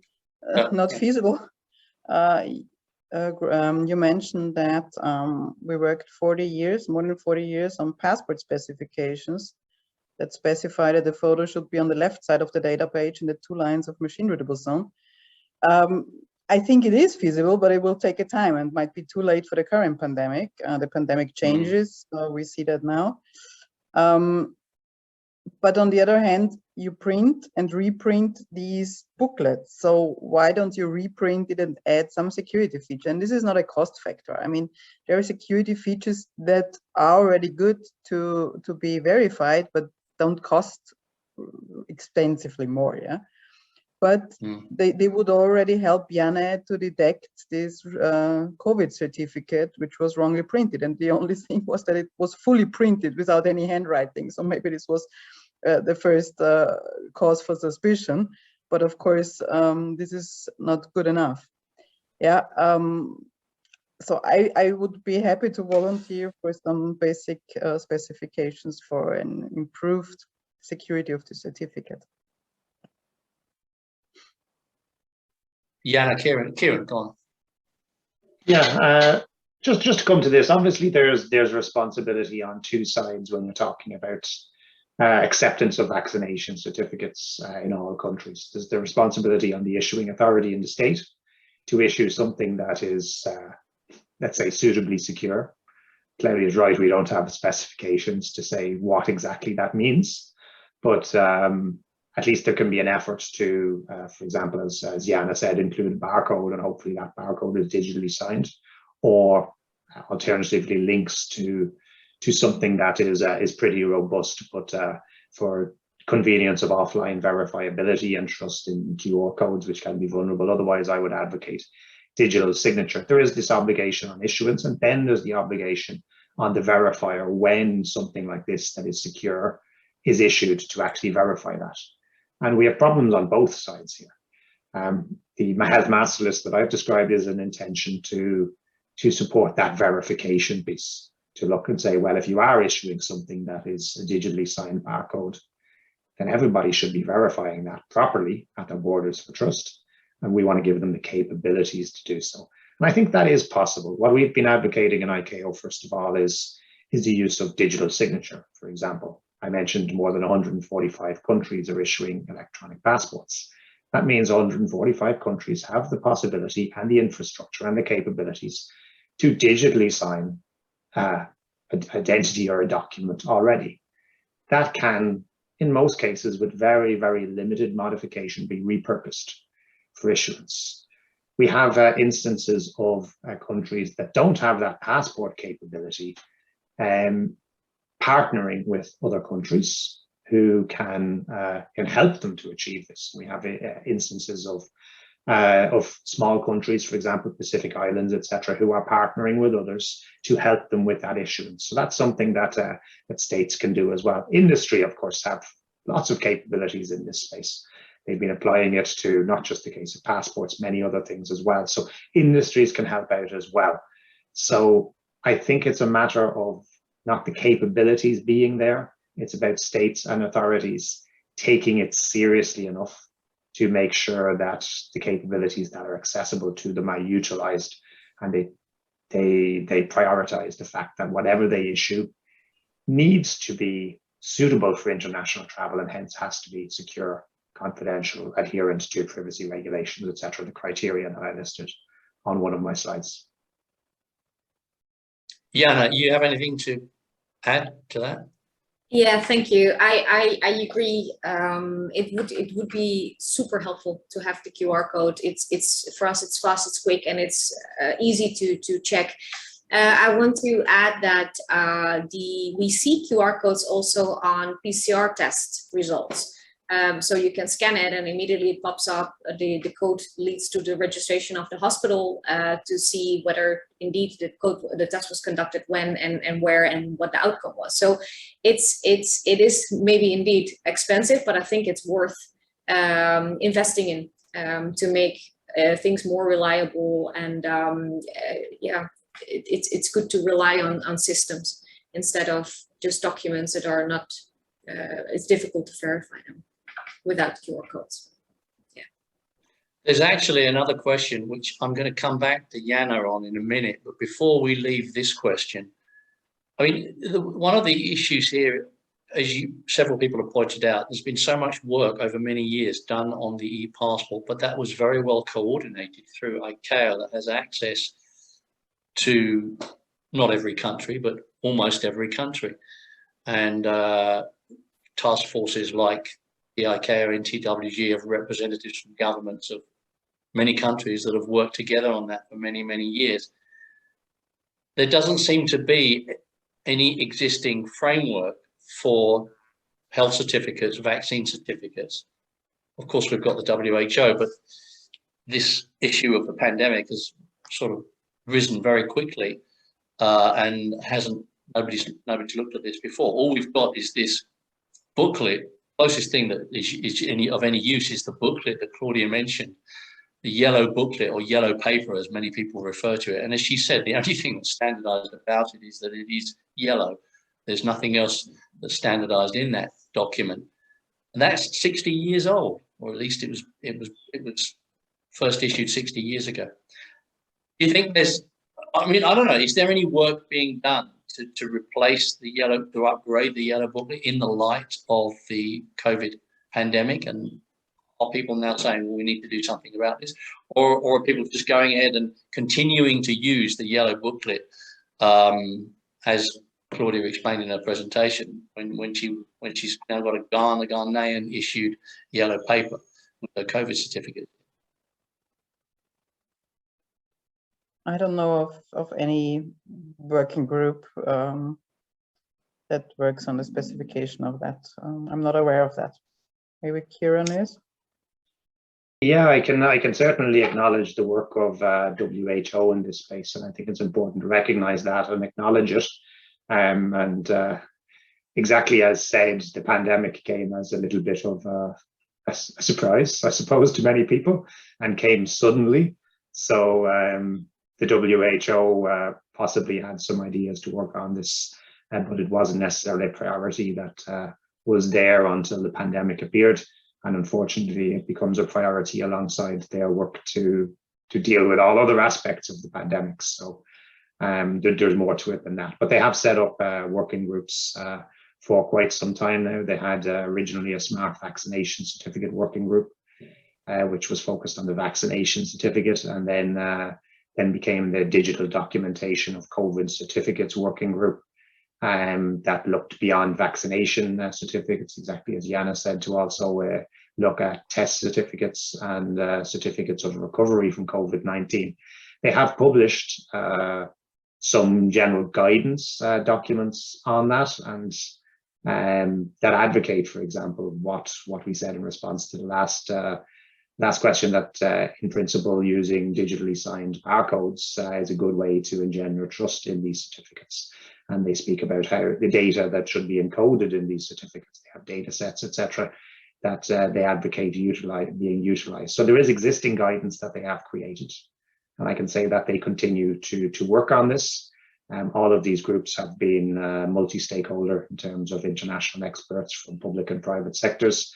not feasible. You mentioned that we worked 40 years, more than 40 years on passport specifications that specify that the photo should be on the left side of the data page in the 2 lines of machine readable zone. I think it is feasible, but it will take a time and might be too late for the current pandemic. The pandemic changes, we see that now. But on the other hand, you print and reprint these booklets. So why don't you reprint it and add some security feature? And this is not a cost factor. I mean, there are security features that are already good to be verified, but don't cost expensively more, yeah? But they would already help Janne to detect this COVID certificate, which was wrongly printed. And the only thing was that it was fully printed without any handwriting. So maybe this was the first cause for suspicion. But of course, this is not good enough. Yeah. so I would be happy to volunteer for some basic specifications for an improved security of the certificate. Jana, Kieran, go on. Yeah, just to come to this, obviously there's responsibility on two sides when you're talking about acceptance of vaccination certificates in all countries. There's the responsibility on the issuing authority in the state to issue something that is, let's say, suitably secure. Claudia is right, we don't have specifications to say what exactly that means, but at least there can be an effort to, for example, as Jana said, include a barcode, and hopefully that barcode is digitally signed, or alternatively links to something that is pretty robust, but for convenience of offline verifiability and trust in QR codes, which can be vulnerable. Otherwise, I would advocate digital signature. There is this obligation on issuance, and then there's the obligation on the verifier when something like this that is secure is issued to actually verify that. And we have problems on both sides here. The health master list that I've described is an intention to support that verification piece, to look and say, well, if you are issuing something that is a digitally signed barcode, then everybody should be verifying that properly at their borders for trust. And we want to give them the capabilities to do so. And I think that is possible. What we've been advocating in ICAO, first of all, is the use of digital signature, for example. I mentioned more than 145 countries are issuing electronic passports. That means 145 countries have the possibility and the infrastructure and the capabilities to digitally sign an identity or a document already. That can, in most cases, with very, very limited modification, be repurposed for issuance. We have instances of countries that don't have that passport capability, partnering with other countries who can help them to achieve this. We have instances of small countries, for example, Pacific Islands, etc., who are partnering with others to help them with that issuance. So that's something that that states can do as well. Industry, of course, have lots of capabilities in this space. They've been applying it to not just the case of passports, many other things as well. So industries can help out as well. So I think it's a matter of not the capabilities being there. It's about states and authorities taking it seriously enough to make sure that the capabilities that are accessible to them are utilized, and they prioritize the fact that whatever they issue needs to be suitable for international travel, and hence has to be secure, confidential, adherent to privacy regulations, etc., the criteria that I listed on one of my slides. Jana, you have anything to add to that? Yeah, thank you. I agree. It would be super helpful to have the QR code. It's for us, it's fast, it's quick, and it's easy to check. I want to add that we see QR codes also on PCR test results. So you can scan it and immediately it pops up. The code leads to the registration of the hospital to see whether indeed the test was conducted when and where and what the outcome was. So it is maybe indeed expensive, but I think it's worth investing in to make things more reliable. And yeah, it's good to rely on systems instead of just documents that are not. It's difficult to verify them without QR codes. Yeah. There's actually another question which I'm going to come back to Jana on in a minute, but before we leave this question, I mean, one of the issues here, as several people have pointed out, there's been so much work over many years done on the e-passport, but that was very well coordinated through ICAO that has access to not every country, but almost every country. And task forces like the ICAO and TWG have representatives from governments of many countries that have worked together on that for many, many years. There doesn't seem to be any existing framework for health certificates, vaccine certificates. Of course, we've got the WHO, but this issue of the pandemic has sort of risen very quickly and nobody's looked at this before. All we've got is this booklet. Closest thing that is of any use is the booklet that Claudia mentioned, yellow booklet or yellow paper, as many people refer to it. And as she said, the only thing that's standardized about it is that it is yellow. There's nothing else that's standardized in that document. And that's 60 years old, or at least it was first issued 60 years ago. Do you think there's, I mean, I don't know, is there any work being done to replace the yellow, to upgrade the yellow booklet in the light of the COVID pandemic? And are people now saying, well, we need to do something about this? Or are people just going ahead and continuing to use the yellow booklet, as Claudia explained in her presentation, when she's now got a Ghanaian issued yellow paper with her COVID certificate? I don't know of any working group that works on the specification of that. I'm not aware of that. Maybe Kieran is. Yeah, I can certainly acknowledge the work of WHO in this space, and I think it's important to recognize that and acknowledge it. Exactly as said, the pandemic came as a little bit of a surprise, I suppose, to many people, and came suddenly. So the WHO possibly had some ideas to work on this, but it wasn't necessarily a priority that was there until the pandemic appeared. And unfortunately, it becomes a priority alongside their work to deal with all other aspects of the pandemic. So there's more to it than that. But they have set up working groups for quite some time now. They had originally a smart vaccination certificate working group, which was focused on the vaccination certificate, and then became the digital documentation of COVID certificates working group. That looked beyond vaccination certificates, exactly as Jana said, to also look at test certificates and certificates of recovery from COVID-19. They have published some general guidance documents on that, and that advocate, for example, what we said in response to the last question, that in principle using digitally signed barcodes is a good way to engender trust in these certificates. And they speak about how the data that should be encoded in these certificates, they have data sets, etc., that they advocate being utilized. So there is existing guidance that they have created. And I can say that they continue to work on this. All of these groups have been multi-stakeholder in terms of international experts from public and private sectors.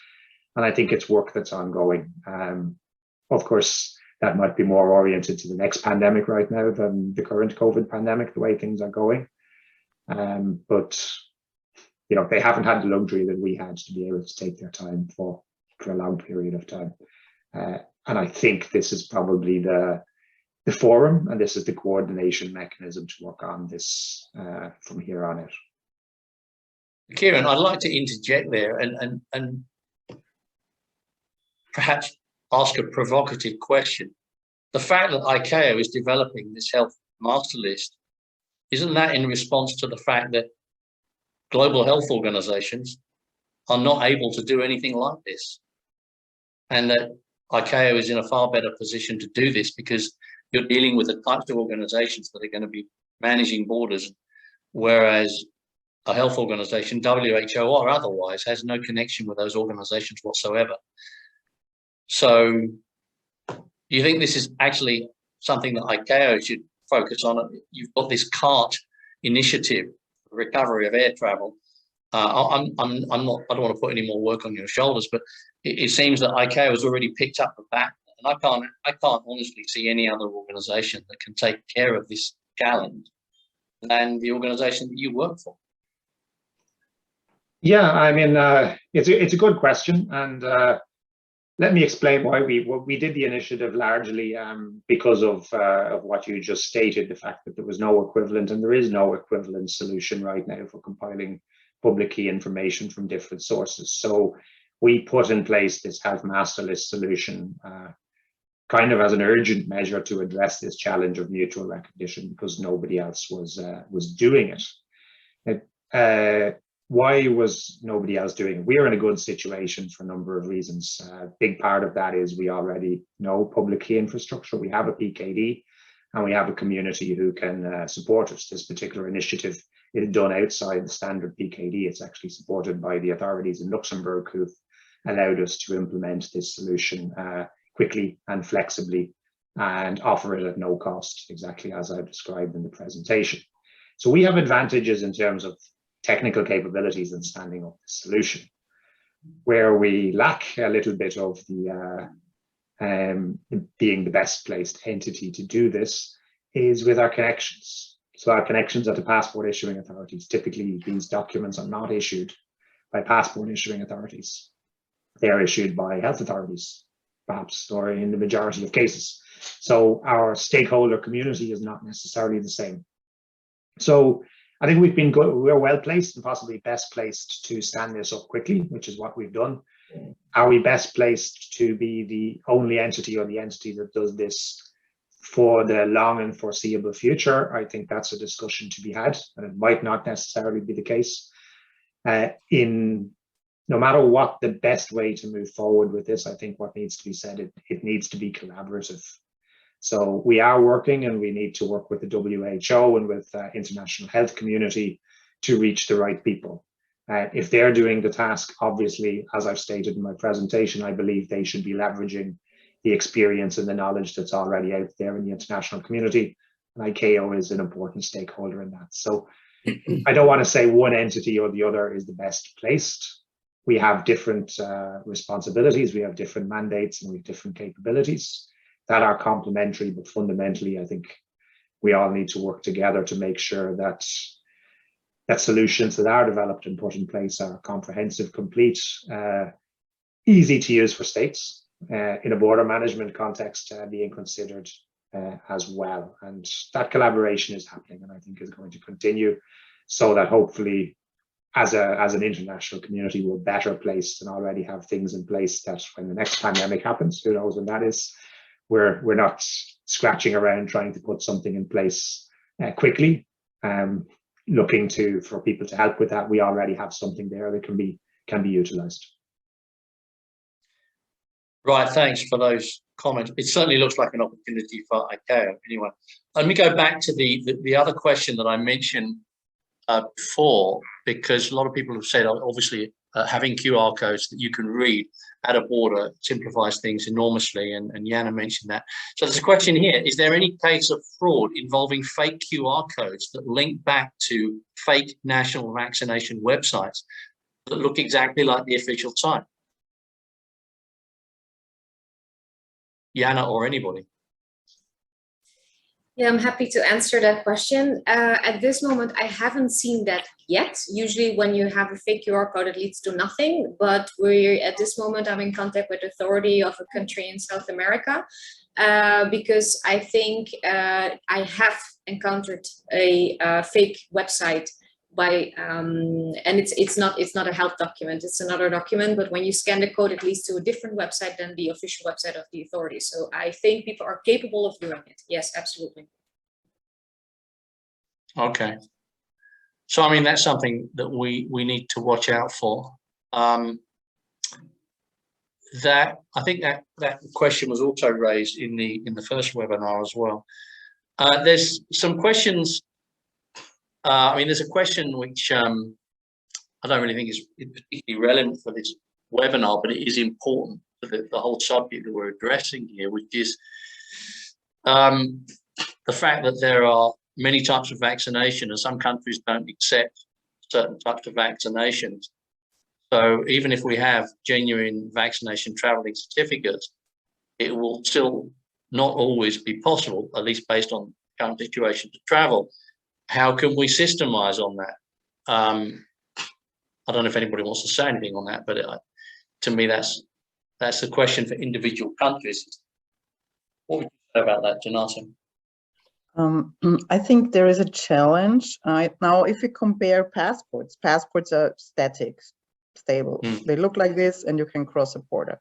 And I think it's work that's ongoing. Of course, that might be more oriented to the next pandemic right now than the current COVID pandemic, the way things are going. But you know, they haven't had the luxury that we had to be able to take their time for a long period of time. And I think this is probably the forum, and this is the coordination mechanism to work on this from here on out. Kieran, I'd like to interject there and perhaps ask a provocative question. The fact that ICAO is developing this health master list, isn't that in response to the fact that global health organizations are not able to do anything like this? And that ICAO is in a far better position to do this because you're dealing with the types of organizations that are going to be managing borders, whereas a health organization, WHO or otherwise, has no connection with those organizations whatsoever. So do you think this is actually something that ICAO should focus on? You've got this CART initiative, recovery of air travel. I don't want to put any more work on your shoulders, but it seems that ICAO has already picked up the baton, and I can't honestly see any other organization that can take care of this challenge than the organization that you work for. Yeah, I mean, it's a good question, and let me explain why we did the initiative largely because of what you just stated, the fact that there was no equivalent, and there is no equivalent solution right now for compiling public key information from different sources. So we put in place this health master list solution kind of as an urgent measure to address this challenge of mutual recognition because nobody else was doing it. Why was nobody else doing it? We are in a good situation for a number of reasons. A big part of that is we already know public key infrastructure. We have a PKD and we have a community who can support us. This particular initiative is done outside the standard PKD. It's actually supported by the authorities in Luxembourg who've allowed us to implement this solution quickly and flexibly and offer it at no cost, exactly as I've described in the presentation. So we have advantages in terms of technical capabilities and standing up the solution. Where we lack a little bit of the being the best placed entity to do this is with our connections. So our connections at the passport issuing authorities. Typically, these documents are not issued by passport issuing authorities. They are issued by health authorities, perhaps, or in the majority of cases. So our stakeholder community is not necessarily the same. So I think we've been good. We're well placed and possibly best placed to stand this up quickly, which is what we've done. Are we best placed to be the only entity or the entity that does this for the long and foreseeable future? I think that's a discussion to be had, and it might not necessarily be the case. No matter what the best way to move forward with this, I think what needs to be said, it needs to be collaborative. So we are working, and we need to work with the WHO and with the international health community to reach the right people. If they're doing the task, obviously, as I've stated in my presentation, I believe they should be leveraging the experience and the knowledge that's already out there in the international community. And ICAO is an important stakeholder in that. So I don't want to say one entity or the other is the best placed. We have different responsibilities, we have different mandates, and we have different capabilities that are complementary, but fundamentally, I think we all need to work together to make sure that solutions that are developed and put in place are comprehensive, complete, easy to use for states in a border management context being considered as well. And that collaboration is happening, and I think is going to continue, so that hopefully as an international community, we're better placed and already have things in place that when the next pandemic happens, who knows when that is, we're not scratching around trying to put something in place quickly, looking for people to help with that. We already have something there that can be utilized. Right, thanks for those comments. It certainly looks like an opportunity for ICAO. Anyway, let me go back to the other question that I mentioned before, because a lot of people have said, obviously, having QR codes that you can read at a border simplifies things enormously, and Jana mentioned that. So there's a question here: is there any case of fraud involving fake QR codes that link back to fake national vaccination websites that look exactly like the official site? Jana or anybody? Yeah, I'm happy to answer that question. At this moment, I haven't seen that yet. Usually when you have a fake QR code, it leads to nothing. But at this moment, I'm in contact with the authority of a country in South America, because I think I have encountered a fake website and it's not a health document, it's another document, but when you scan the code, it leads to a different website than the official website of the authority. So I think people are capable of doing it. Yes, absolutely. Okay. So, I mean, that's something that we need to watch out for. I think that question was also raised in the first webinar as well. There's some questions. I mean, there's a question which I don't really think is particularly relevant for this webinar, but it is important for the whole subject that we're addressing here, which is the fact that there are many types of vaccination, and some countries don't accept certain types of vaccinations. So even if we have genuine vaccination traveling certificates, it will still not always be possible, at least based on the current situation, to travel. How can we systemize on that? I don't know if anybody wants to say anything on that, but to me, that's the question for individual countries. What would you say about that, Janata? I think there is a challenge. Now, if you compare passports are static, stable. They look like this, and you can cross a border.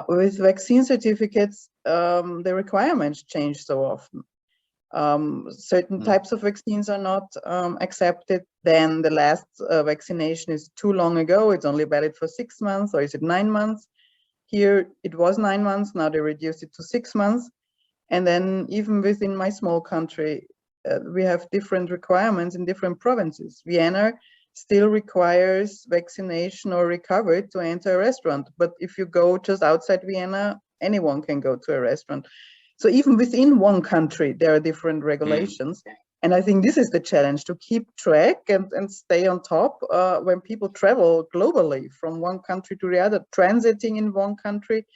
With vaccine certificates, the requirements change so often. Certain types of vaccines are not accepted. Then the last vaccination is too long ago. It's only valid for 6 months, or is it 9 months? Here it was 9 months. Now they reduced it to 6 months. And then even within my small country, we have different requirements in different provinces. Vienna still requires vaccination or recovery to enter a restaurant. But if you go just outside Vienna anyone can go to a restaurant. So even within one country, there are different regulations. And I think this is the challenge, to keep track and stay on top when people travel globally from one country to the other, transiting in one country,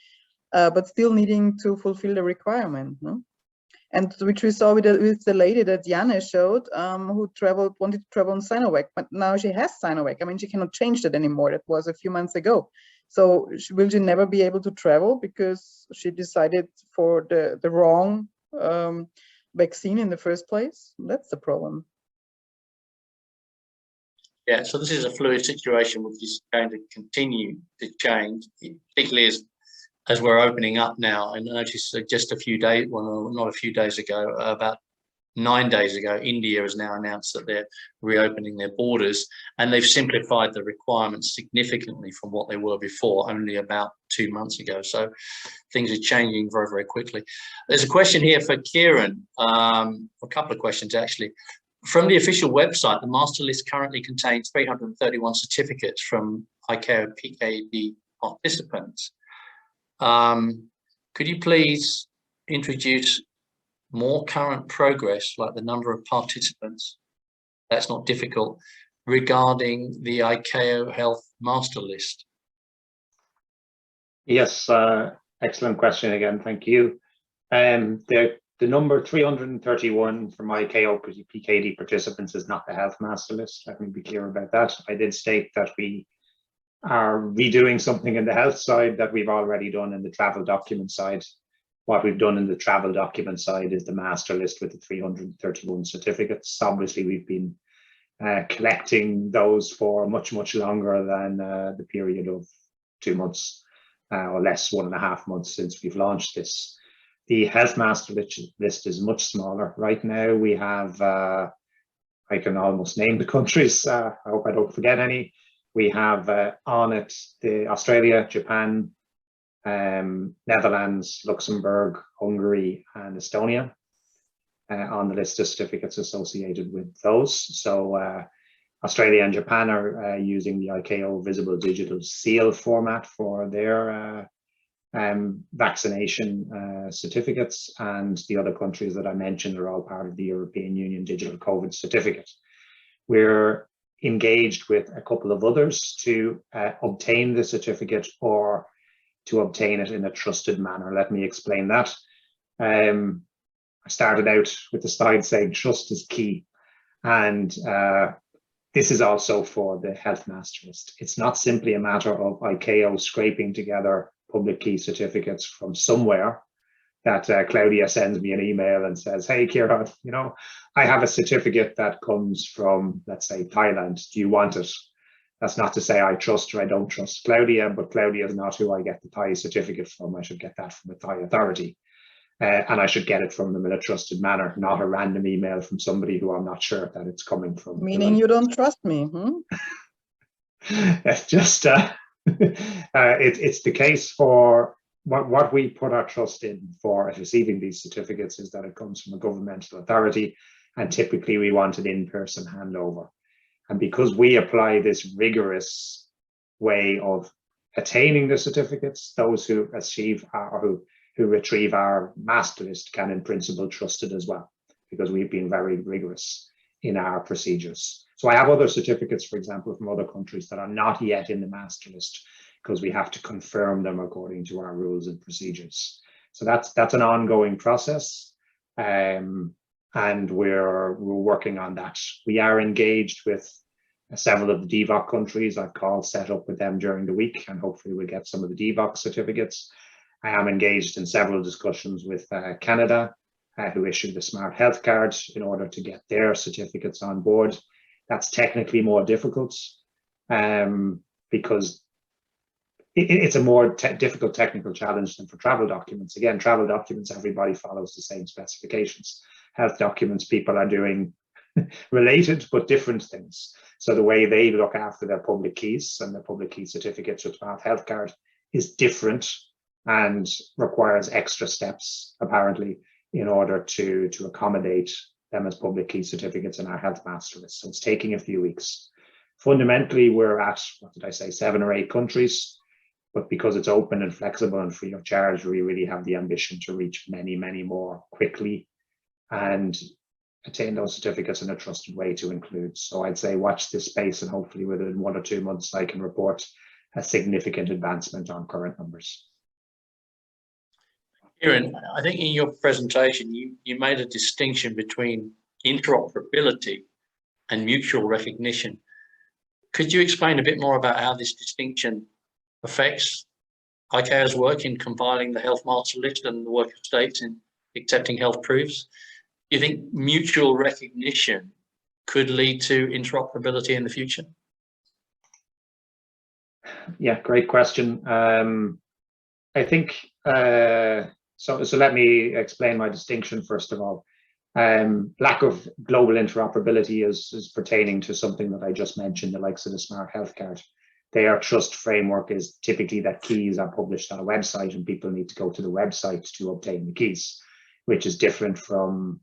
but still needing to fulfill the requirement. No? And which we saw with the lady that Janne showed, who wanted to travel on Sinovac, but now she has Sinovac. I mean, she cannot change that anymore. That was a few months ago. So will she never be able to travel because she decided for the wrong vaccine in the first place? That's the problem. Yeah, so this is a fluid situation which is going to continue to change, particularly as we're opening up now. And I noticed just a few days, well, not a few days ago, about 9 days ago, India has now announced that they're reopening their borders, and they've simplified the requirements significantly from what they were before, only about 2 months ago. So things are changing very, very quickly. There's a question here for Kieran, a couple of questions actually. From the official website, the master list currently contains 331 certificates from ICAO PKD participants. Could you please introduce more current progress, like the number of participants, that's not difficult, regarding the ICAO health master list? Yes, excellent question again, thank you. The number 331 from ICAO PKD participants is not the health master list. Let me be clear about that. I did state that we are redoing something in the health side that we've already done in the travel document side. What we've done in the travel document side is the master list with the 331 certificates. Obviously, we've been collecting those for much, much longer than the period of 2 months or less, 1.5 months since we've launched this. The health master list is much smaller. Right now, we have, I can almost name the countries. I hope I don't forget any. We have on it the Australia, Japan, Netherlands, Luxembourg, Hungary, and Estonia on the list of certificates associated with those. So Australia and Japan are using the ICAO Visible Digital Seal format for their vaccination certificates, and the other countries that I mentioned are all part of the European Union Digital COVID Certificate. We're engaged with a couple of others to obtain the certificate or to obtain it in a trusted manner. Let me explain that. I started out with the slide saying trust is key, and this is also for the health master list. It's not simply a matter of ICAO scraping together public key certificates from somewhere that Claudia sends me an email and says, hey, Kieran, you know, I have a certificate that comes from, let's say, Thailand. Do you want it? That's not to say I trust or I don't trust Claudia, but Claudia is not who I get the Thai certificate from. I should get that from a Thai authority. And I should get it from them in a trusted manner, not a random email from somebody who I'm not sure that it's coming from. Meaning you don't trust me, hmm? It's just, it's the case for what we put our trust in for receiving these certificates is that it comes from a governmental authority, and typically we want an in-person handover. And because we apply this rigorous way of attaining the certificates, those who achieve or who retrieve our master list can in principle trust it as well, because we've been very rigorous in our procedures. So I have other certificates, for example, from other countries that are not yet in the master list, because we have to confirm them according to our rules and procedures. So that's an ongoing process, and we're working on that. We are engaged with several of the DVOC countries. I've calls set up with them during the week, and hopefully we'll get some of the DVOC certificates. I am engaged in several discussions with Canada, who issued the Smart Health Card in order to get their certificates on board. That's technically more difficult because it's a more difficult technical challenge than for travel documents. Again, travel documents, everybody follows the same specifications. Health documents, people are doing related but different things. So the way they look after their public keys and their public key certificates with Smart Health Card is different and requires extra steps, apparently, in order to accommodate them as public key certificates in our health master list. So it's taking a few weeks. Fundamentally, we're at, what did I say, 7 or 8 countries, But because it's open and flexible and free of charge, we really have the ambition to reach many, many more quickly and attain those certificates in a trusted way to include. So I'd say watch this space, and hopefully within 1 or 2 months, I can report a significant advancement on current numbers. Kieran, I think in your presentation, you made a distinction between interoperability and mutual recognition. Could you explain a bit more about how this distinction affects ICAO's work in compiling the health master list and the work of states in accepting health proofs? Do you think mutual recognition could lead to interoperability in the future? Yeah, great question. I think, so let me explain my distinction first of all. Lack of global interoperability is pertaining to something that I just mentioned, the likes of the smart health card. Their trust framework is typically that keys are published on a website and people need to go to the website to obtain the keys, which is different from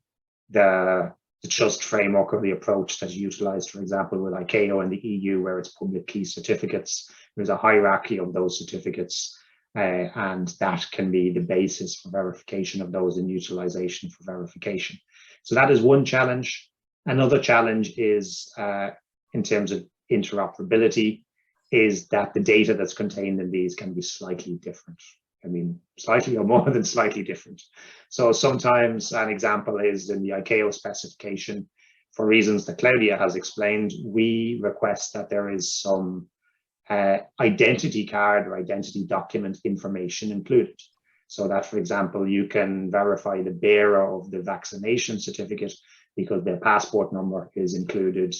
the trust framework or the approach that's utilized, for example, with ICAO and the EU, where it's public key certificates. There's a hierarchy of those certificates, and that can be the basis for verification of those and utilization for verification. So that is one challenge. Another challenge is, in terms of interoperability, is that the data that's contained in these can be slightly different. I mean, slightly or more than slightly different. So sometimes an example is in the ICAO specification, for reasons that Claudia has explained, we request that there is some identity card or identity document information included. So that, for example, you can verify the bearer of the vaccination certificate because their passport number is included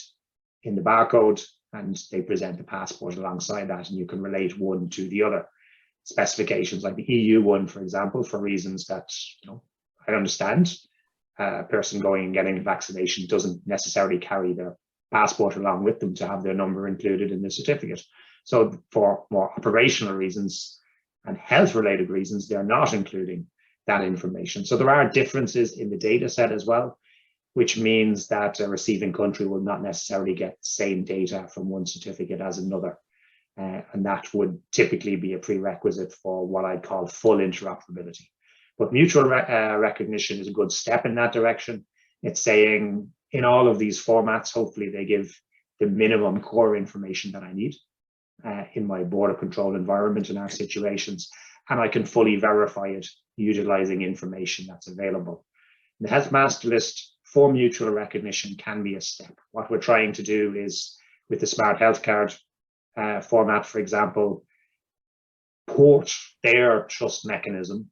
in the barcode and they present the passport alongside that, and you can relate one to the other. Specifications like the EU one, for example, for reasons that I understand, a person going and getting a vaccination doesn't necessarily carry their passport along with them to have their number included in the certificate. So for more operational reasons and health-related reasons, they're not including that information. So there are differences in the data set as well, which means that a receiving country will not necessarily get the same data from one certificate as another. And that would typically be a prerequisite for what I'd call full interoperability. But mutual recognition is a good step in that direction. It's saying in all of these formats, hopefully they give the minimum core information that I need in my border control environment in our situations, and I can fully verify it utilizing information that's available. The health master list for mutual recognition can be a step. What we're trying to do is, with the smart health card format, for example, port their trust mechanism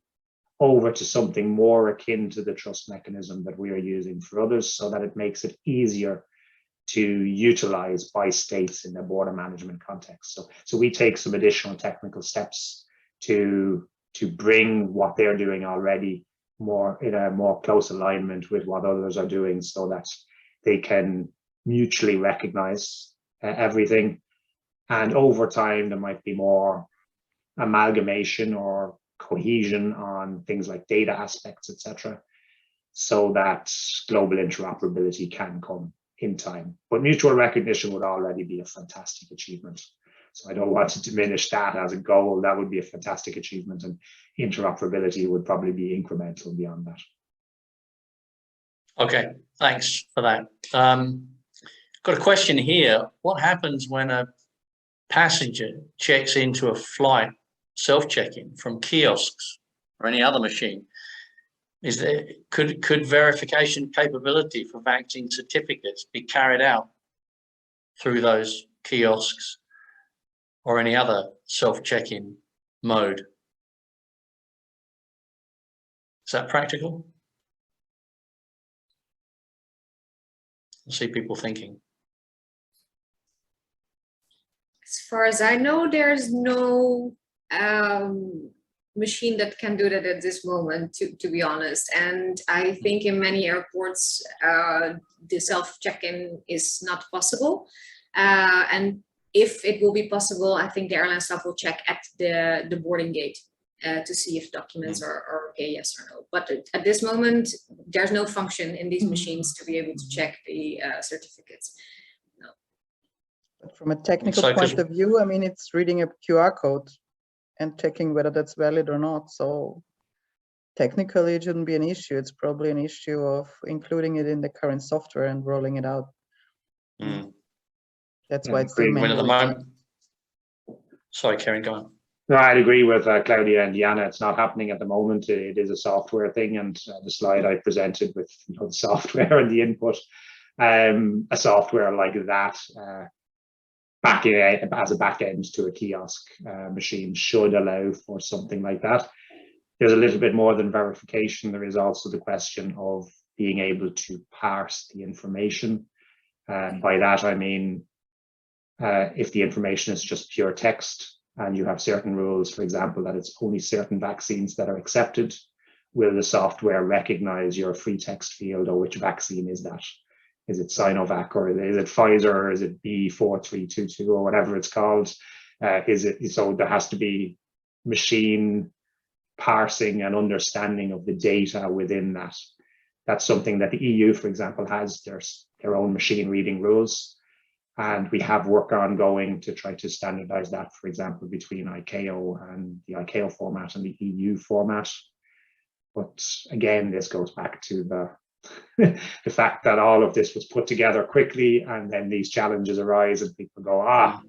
over to something more akin to the trust mechanism that we are using for others, so that it makes it easier to utilize by states in their border management context. So we take some additional technical steps to bring what they're doing already more in a more close alignment with what others are doing, so that they can mutually recognize everything. And over time, there might be more amalgamation or cohesion on things like data aspects, etc., so that global interoperability can come in time. But mutual recognition would already be a fantastic achievement. So I don't want to diminish that as a goal. That would be a fantastic achievement, and interoperability would probably be incremental beyond that. Okay, thanks for that. Got a question here. What happens when a passenger checks into a flight self-check-in from kiosks or any other machine? Is there could verification capability for vaccine certificates be carried out through those kiosks or any other self-check-in mode? Is that practical? I see people thinking. As far as I know, there's no machine that can do that at this moment, to be honest. And I think in many airports, the self-check-in is not possible. And if it will be possible, I think the airline staff will check at the boarding gate to see if documents are okay, yes or no. But at this moment, there's no function in these machines to be able to check the certificates. But from a technical point of view, I mean, it's reading a QR code and checking whether that's valid or not. So technically it shouldn't be an issue. It's probably an issue of including it in the current software and rolling it out. That's why it's still When at the manually. moment, sorry, Karen, go on. No, I'd agree with Claudia and Diana. It's not happening at the moment. It is a software thing, and the slide I presented with the software and the input, a software like that back in, as a back end to a kiosk machine should allow for something like that. There's a little bit more than verification. There is also the question of being able to parse the information. By that I mean, if the information is just pure text, and you have certain rules, for example, that it's only certain vaccines that are accepted, will the software recognize your free text field, or which vaccine is that? Is it Sinovac, or is it Pfizer, or is it B4322, or whatever it's called? So there has to be machine parsing and understanding of the data within that. That's something that the EU, for example, has their own machine reading rules. And we have work ongoing to try to standardize that, for example, between ICAO and the ICAO format and the EU format. But again, this goes back to the fact that all of this was put together quickly, and then these challenges arise and people go,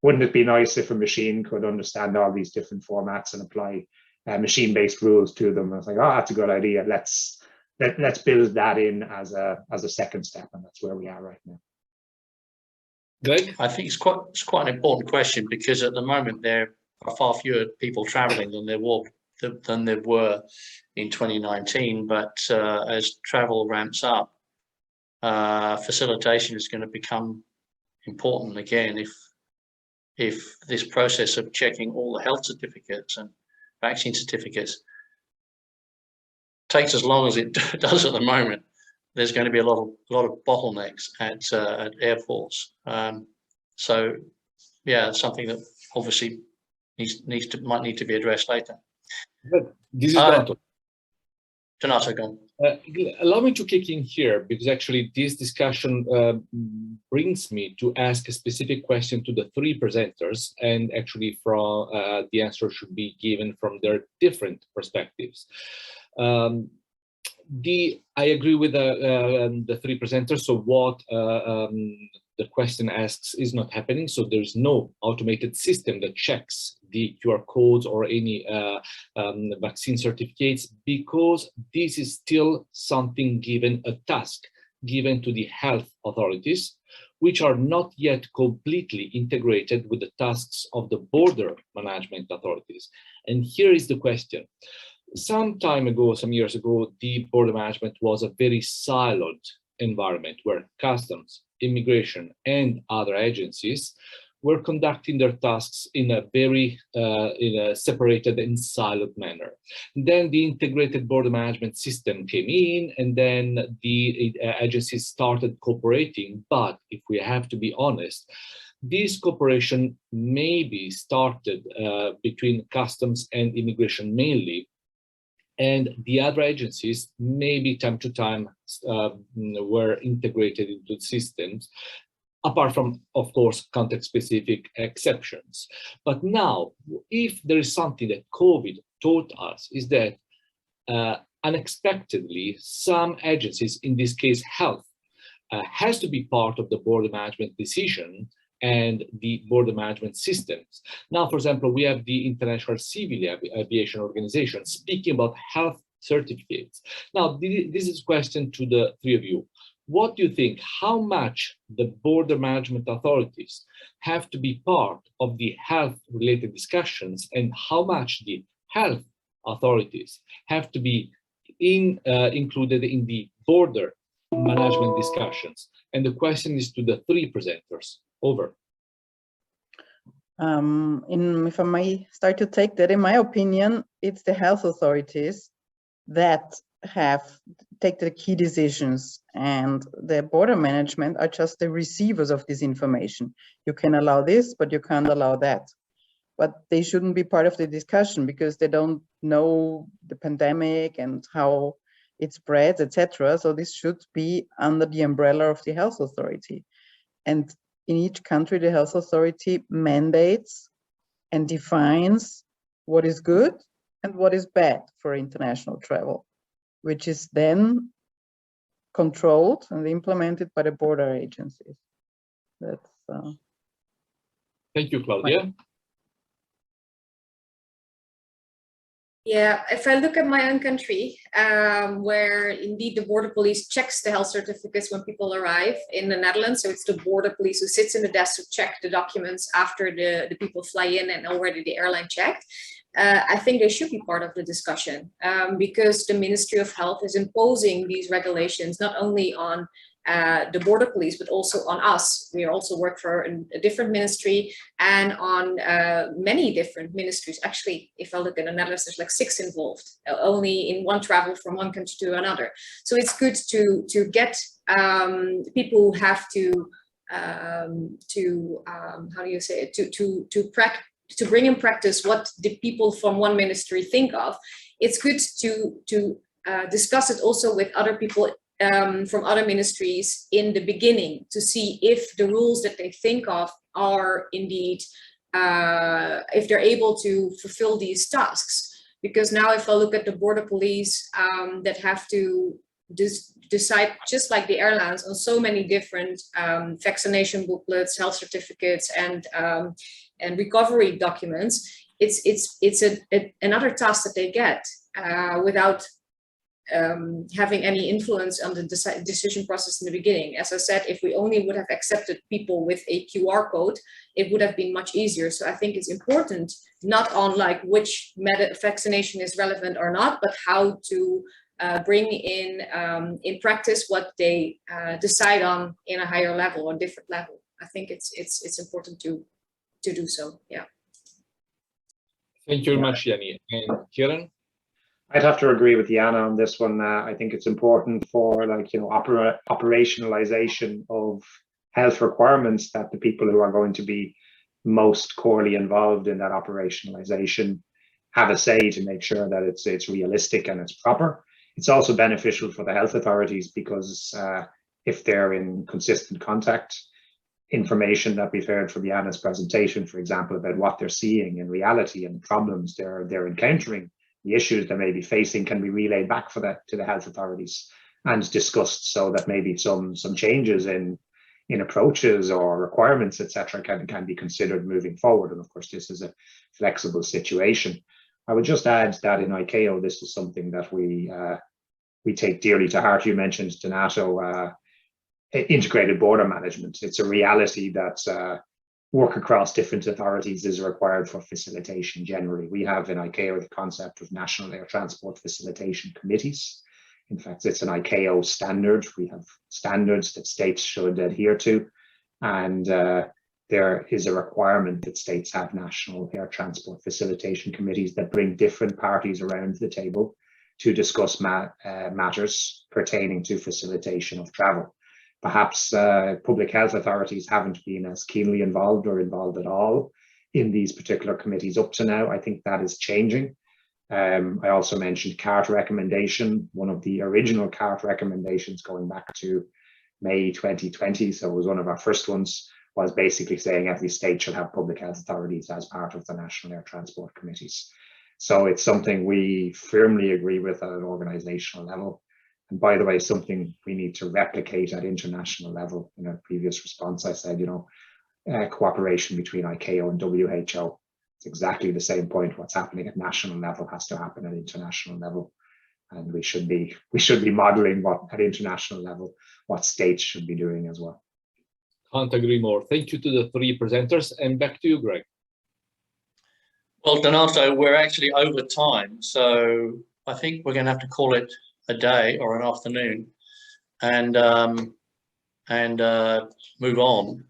wouldn't it be nice if a machine could understand all these different formats and apply machine-based rules to them? I was like, that's a good idea. Let's build that in as a second step, and that's where we are right now. Greg? I think it's quite an important question, because at the moment there are far fewer people traveling than there were in 2019. But as travel ramps up, facilitation is going to become important again. If this process of checking all the health certificates and vaccine certificates takes as long as it does at the moment, there's going to be a lot of bottlenecks at airports. So yeah, something that obviously might need to be addressed later. But this is Donato. Donato, go on. Allow me to kick in here, because actually this discussion brings me to ask a specific question to the three presenters, and actually from the answer should be given from their different perspectives. I agree with the three presenters. So what the question asks is not happening. So there's no automated system that checks the QR codes or any vaccine certificates, because this is still something given, a task given to the health authorities, which are not yet completely integrated with the tasks of the border management authorities. And here is the question. Some years ago, the border management was a very siloed environment where customs, immigration, and other agencies were conducting their tasks in a very separated and siloed manner. Then the integrated border management system came in, and then the agencies started cooperating. But if we have to be honest, this cooperation maybe started between customs and immigration mainly, and the other agencies maybe time to time were integrated into the systems, apart from, of course, context-specific exceptions. But now, if there is something that COVID taught us, is that unexpectedly, some agencies, in this case health, has to be part of the border management decision and the border management systems. Now, for example, we have the International Civil Aviation Organization speaking about health certificates. Now, this is a question to the three of you. What do you think? How much the border management authorities have to be part of the health-related discussions, and how much the health authorities have to be included in the border management discussions? And the question is to the three presenters. Over. If I may start to take that, in my opinion, it's the health authorities that take the key decisions, and the border management are just the receivers of this information. You can allow this, but you can't allow that. But they shouldn't be part of the discussion, because they don't know the pandemic and how it spreads, etc. So this should be under the umbrella of the health authority. And in each country, the health authority mandates and defines what is good and what is bad for international travel, which is then controlled and implemented by the border agencies. That's Thank you, Claudia. Yeah, if I look at my own country, where indeed the border police checks the health certificates when people arrive in the Netherlands, so it's the border police who sits in the desk to check the documents after the people fly in and already the airline checked. I think they should be part of the discussion, because the Ministry of Health is imposing these regulations not only on the border police, but also on us. We also work for a different ministry and on many different ministries. Actually, if I look at the Netherlands, there's like 6 involved, only in one travel from one country to another. So it's good to get people who have to how do you say it, to bring in practice what the people from one ministry think of. It's good to discuss it also with other people from other ministries in the beginning, to see if the rules that they think of are indeed, if they're able to fulfill these tasks. Because now if I look at the border police that have to decide, just like the airlines, on so many different vaccination booklets, health certificates, and recovery documents, it's another task that they get without having any influence on the decision process in the beginning. As I said, if we only would have accepted people with a QR code, it would have been much easier. So I think it's important, not on like which vaccination is relevant or not, but how to bring in practice what they decide on in a higher level or different level. I think it's important to do so. Yeah. Thank you very much, Yanni. And Kieran? I'd have to agree with Jana on this one. I think it's important for, like, you know, operationalization of health requirements, that the people who are going to be most corely involved in that operationalization have a say to make sure that it's realistic and it's proper. It's also beneficial for the health authorities, because if they're in consistent contact, information that we've heard from Jana's presentation, for example, about what they're seeing in reality and problems they're encountering, the issues they may be facing, can be relayed back to the health authorities and discussed, so that maybe some changes in approaches or requirements, etc., can be considered moving forward. And of course, this is a flexible situation. I would just add that in ICAO, this is something that we take dearly to heart. You mentioned, Donato, integrated border management. It's a reality that work across different authorities is required for facilitation generally. We have in ICAO the concept of National Air Transport Facilitation Committees. In fact, it's an ICAO standard. We have standards that states should adhere to, and there is a requirement that states have National Air Transport Facilitation Committees that bring different parties around the table to discuss matters pertaining to facilitation of travel. Perhaps public health authorities haven't been as keenly involved or involved at all in these particular committees up to now. I think that is changing. I also mentioned CART recommendation. One of the original CART recommendations going back to May 2020, so it was one of our first ones, was basically saying every state should have public health authorities as part of the National Air Transport Committees. So it's something we firmly agree with at an organizational level. And by the way, something we need to replicate at international level. In a previous response, I said, you know, cooperation between ICAO and WHO. It's exactly the same point. What's happening at national level has to happen at international level. And we should be modeling what at international level, what states should be doing as well. Can't agree more. Thank you to the 3 presenters, and back to you, Greg. Well, Donato, we're actually over time, so I think we're going to have to call it a day or an afternoon, and move on.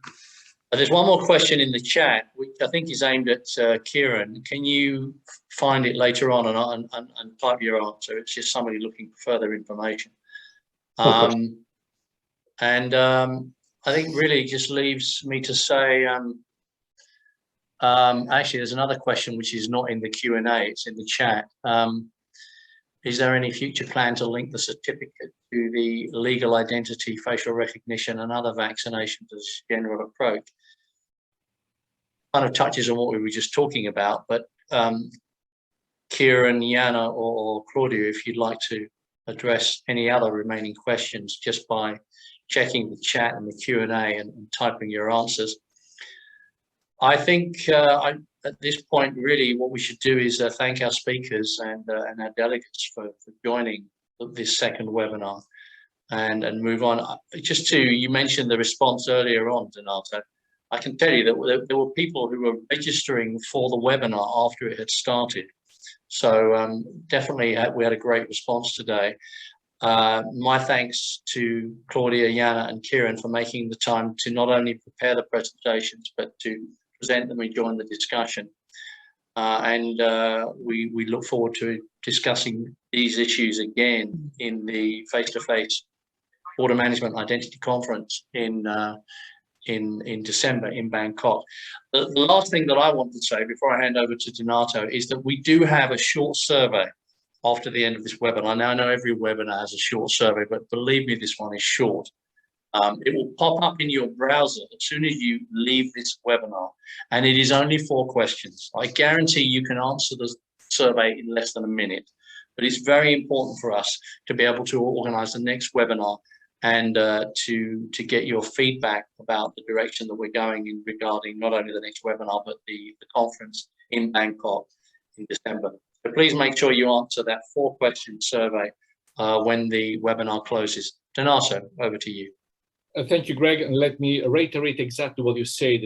There's one more question in the chat, which I think is aimed at Kieran. Can you find it later on and type your answer? It's just somebody looking for further information. I think really it just leaves me to say, actually, there's another question which is not in the Q&A, it's in the chat. Is there any future plan to link the certificate to the legal identity, facial recognition, and other vaccinations as a general approach? Kind of touches on what we were just talking about, but Kieran, Jana, or Claudia, if you'd like to address any other remaining questions just by checking the chat and the Q&A and typing your answers. I think at this point, really, what we should do is thank our speakers and our delegates for joining this second webinar and move on. Just to, you mentioned the response earlier on, Donato. I can tell you that there were people who were registering for the webinar after it had started. So definitely we had a great response today. My thanks to Claudia, Jana and Kieran for making the time to not only prepare the presentations, but to present them and join the discussion. We look forward to discussing these issues again in the face-to-face Border Management Identity Conference in December in Bangkok. The last thing that I want to say before I hand over to Donato is that we do have a short survey after the end of this webinar. Now, I know every webinar has a short survey, but believe me, this one is short. It will pop up in your browser as soon as you leave this webinar, and it is only 4 questions. I guarantee you can answer the survey in less than a minute, but it's very important for us to be able to organize the next webinar and to get your feedback about the direction that we're going in regarding not only the next webinar, but the conference in Bangkok in December. So please make sure you answer that 4-question survey when the webinar closes. Donato, over to you. Thank you, Greg. And let me reiterate exactly what you said,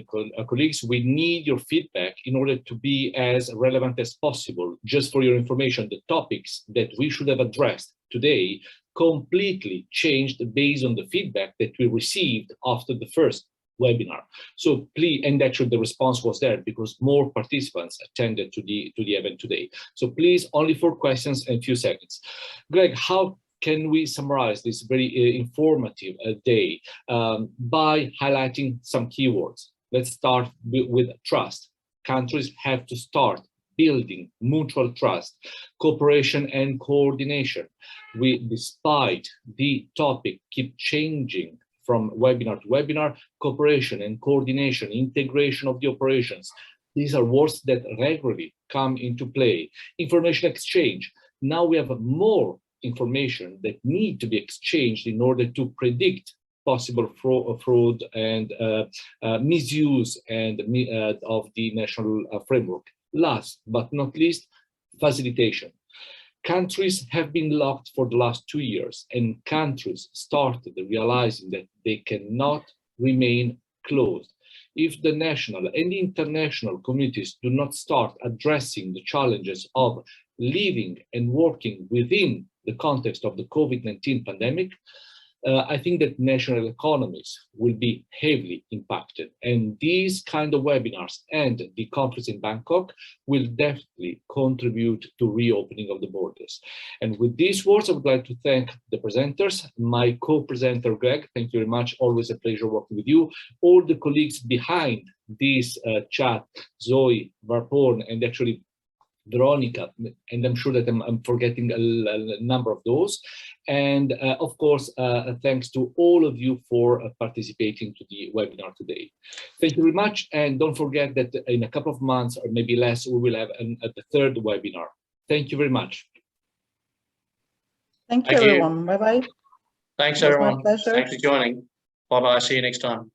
colleagues. We need your feedback in order to be as relevant as possible. Just for your information, the topics that we should have addressed today completely changed based on the feedback that we received after the first webinar. So please, and actually the response was there because more participants attended to the event today. So please, only 4 questions and a few seconds. Greg, how can we summarize this very informative day by highlighting some keywords? Let's start with trust. Countries have to start building mutual trust, cooperation and coordination. Despite the topic keep changing from webinar to webinar, cooperation and coordination, integration of the operations, these are words that regularly come into play. Information exchange. Now we have more information that need to be exchanged in order to predict possible fraud and misuse and of the national framework. Last but not least, facilitation. Countries have been locked for the last 2 years, and countries started realizing that they cannot remain closed. If the national and international communities do not start addressing the challenges of living and working within the context of the COVID-19 pandemic, I think that national economies will be heavily impacted. And these kind of webinars and the conference in Bangkok will definitely contribute to reopening of the borders. And with these words, I would like to thank the presenters, my co-presenter, Greg, thank you very much, always a pleasure working with you, all the colleagues behind this chat, Zoe, Varporn, and actually Veronica, and I'm sure that I'm forgetting a number of those. And of course, thanks to all of you for participating to the webinar today. Thank you very much. And don't forget that in a couple of months or maybe less, we will have the 3rd webinar. Thank you very much. Thank you, everyone. Bye-bye. Thanks, It was my everyone. pleasure. Thanks for joining. Bye-bye. See you next time.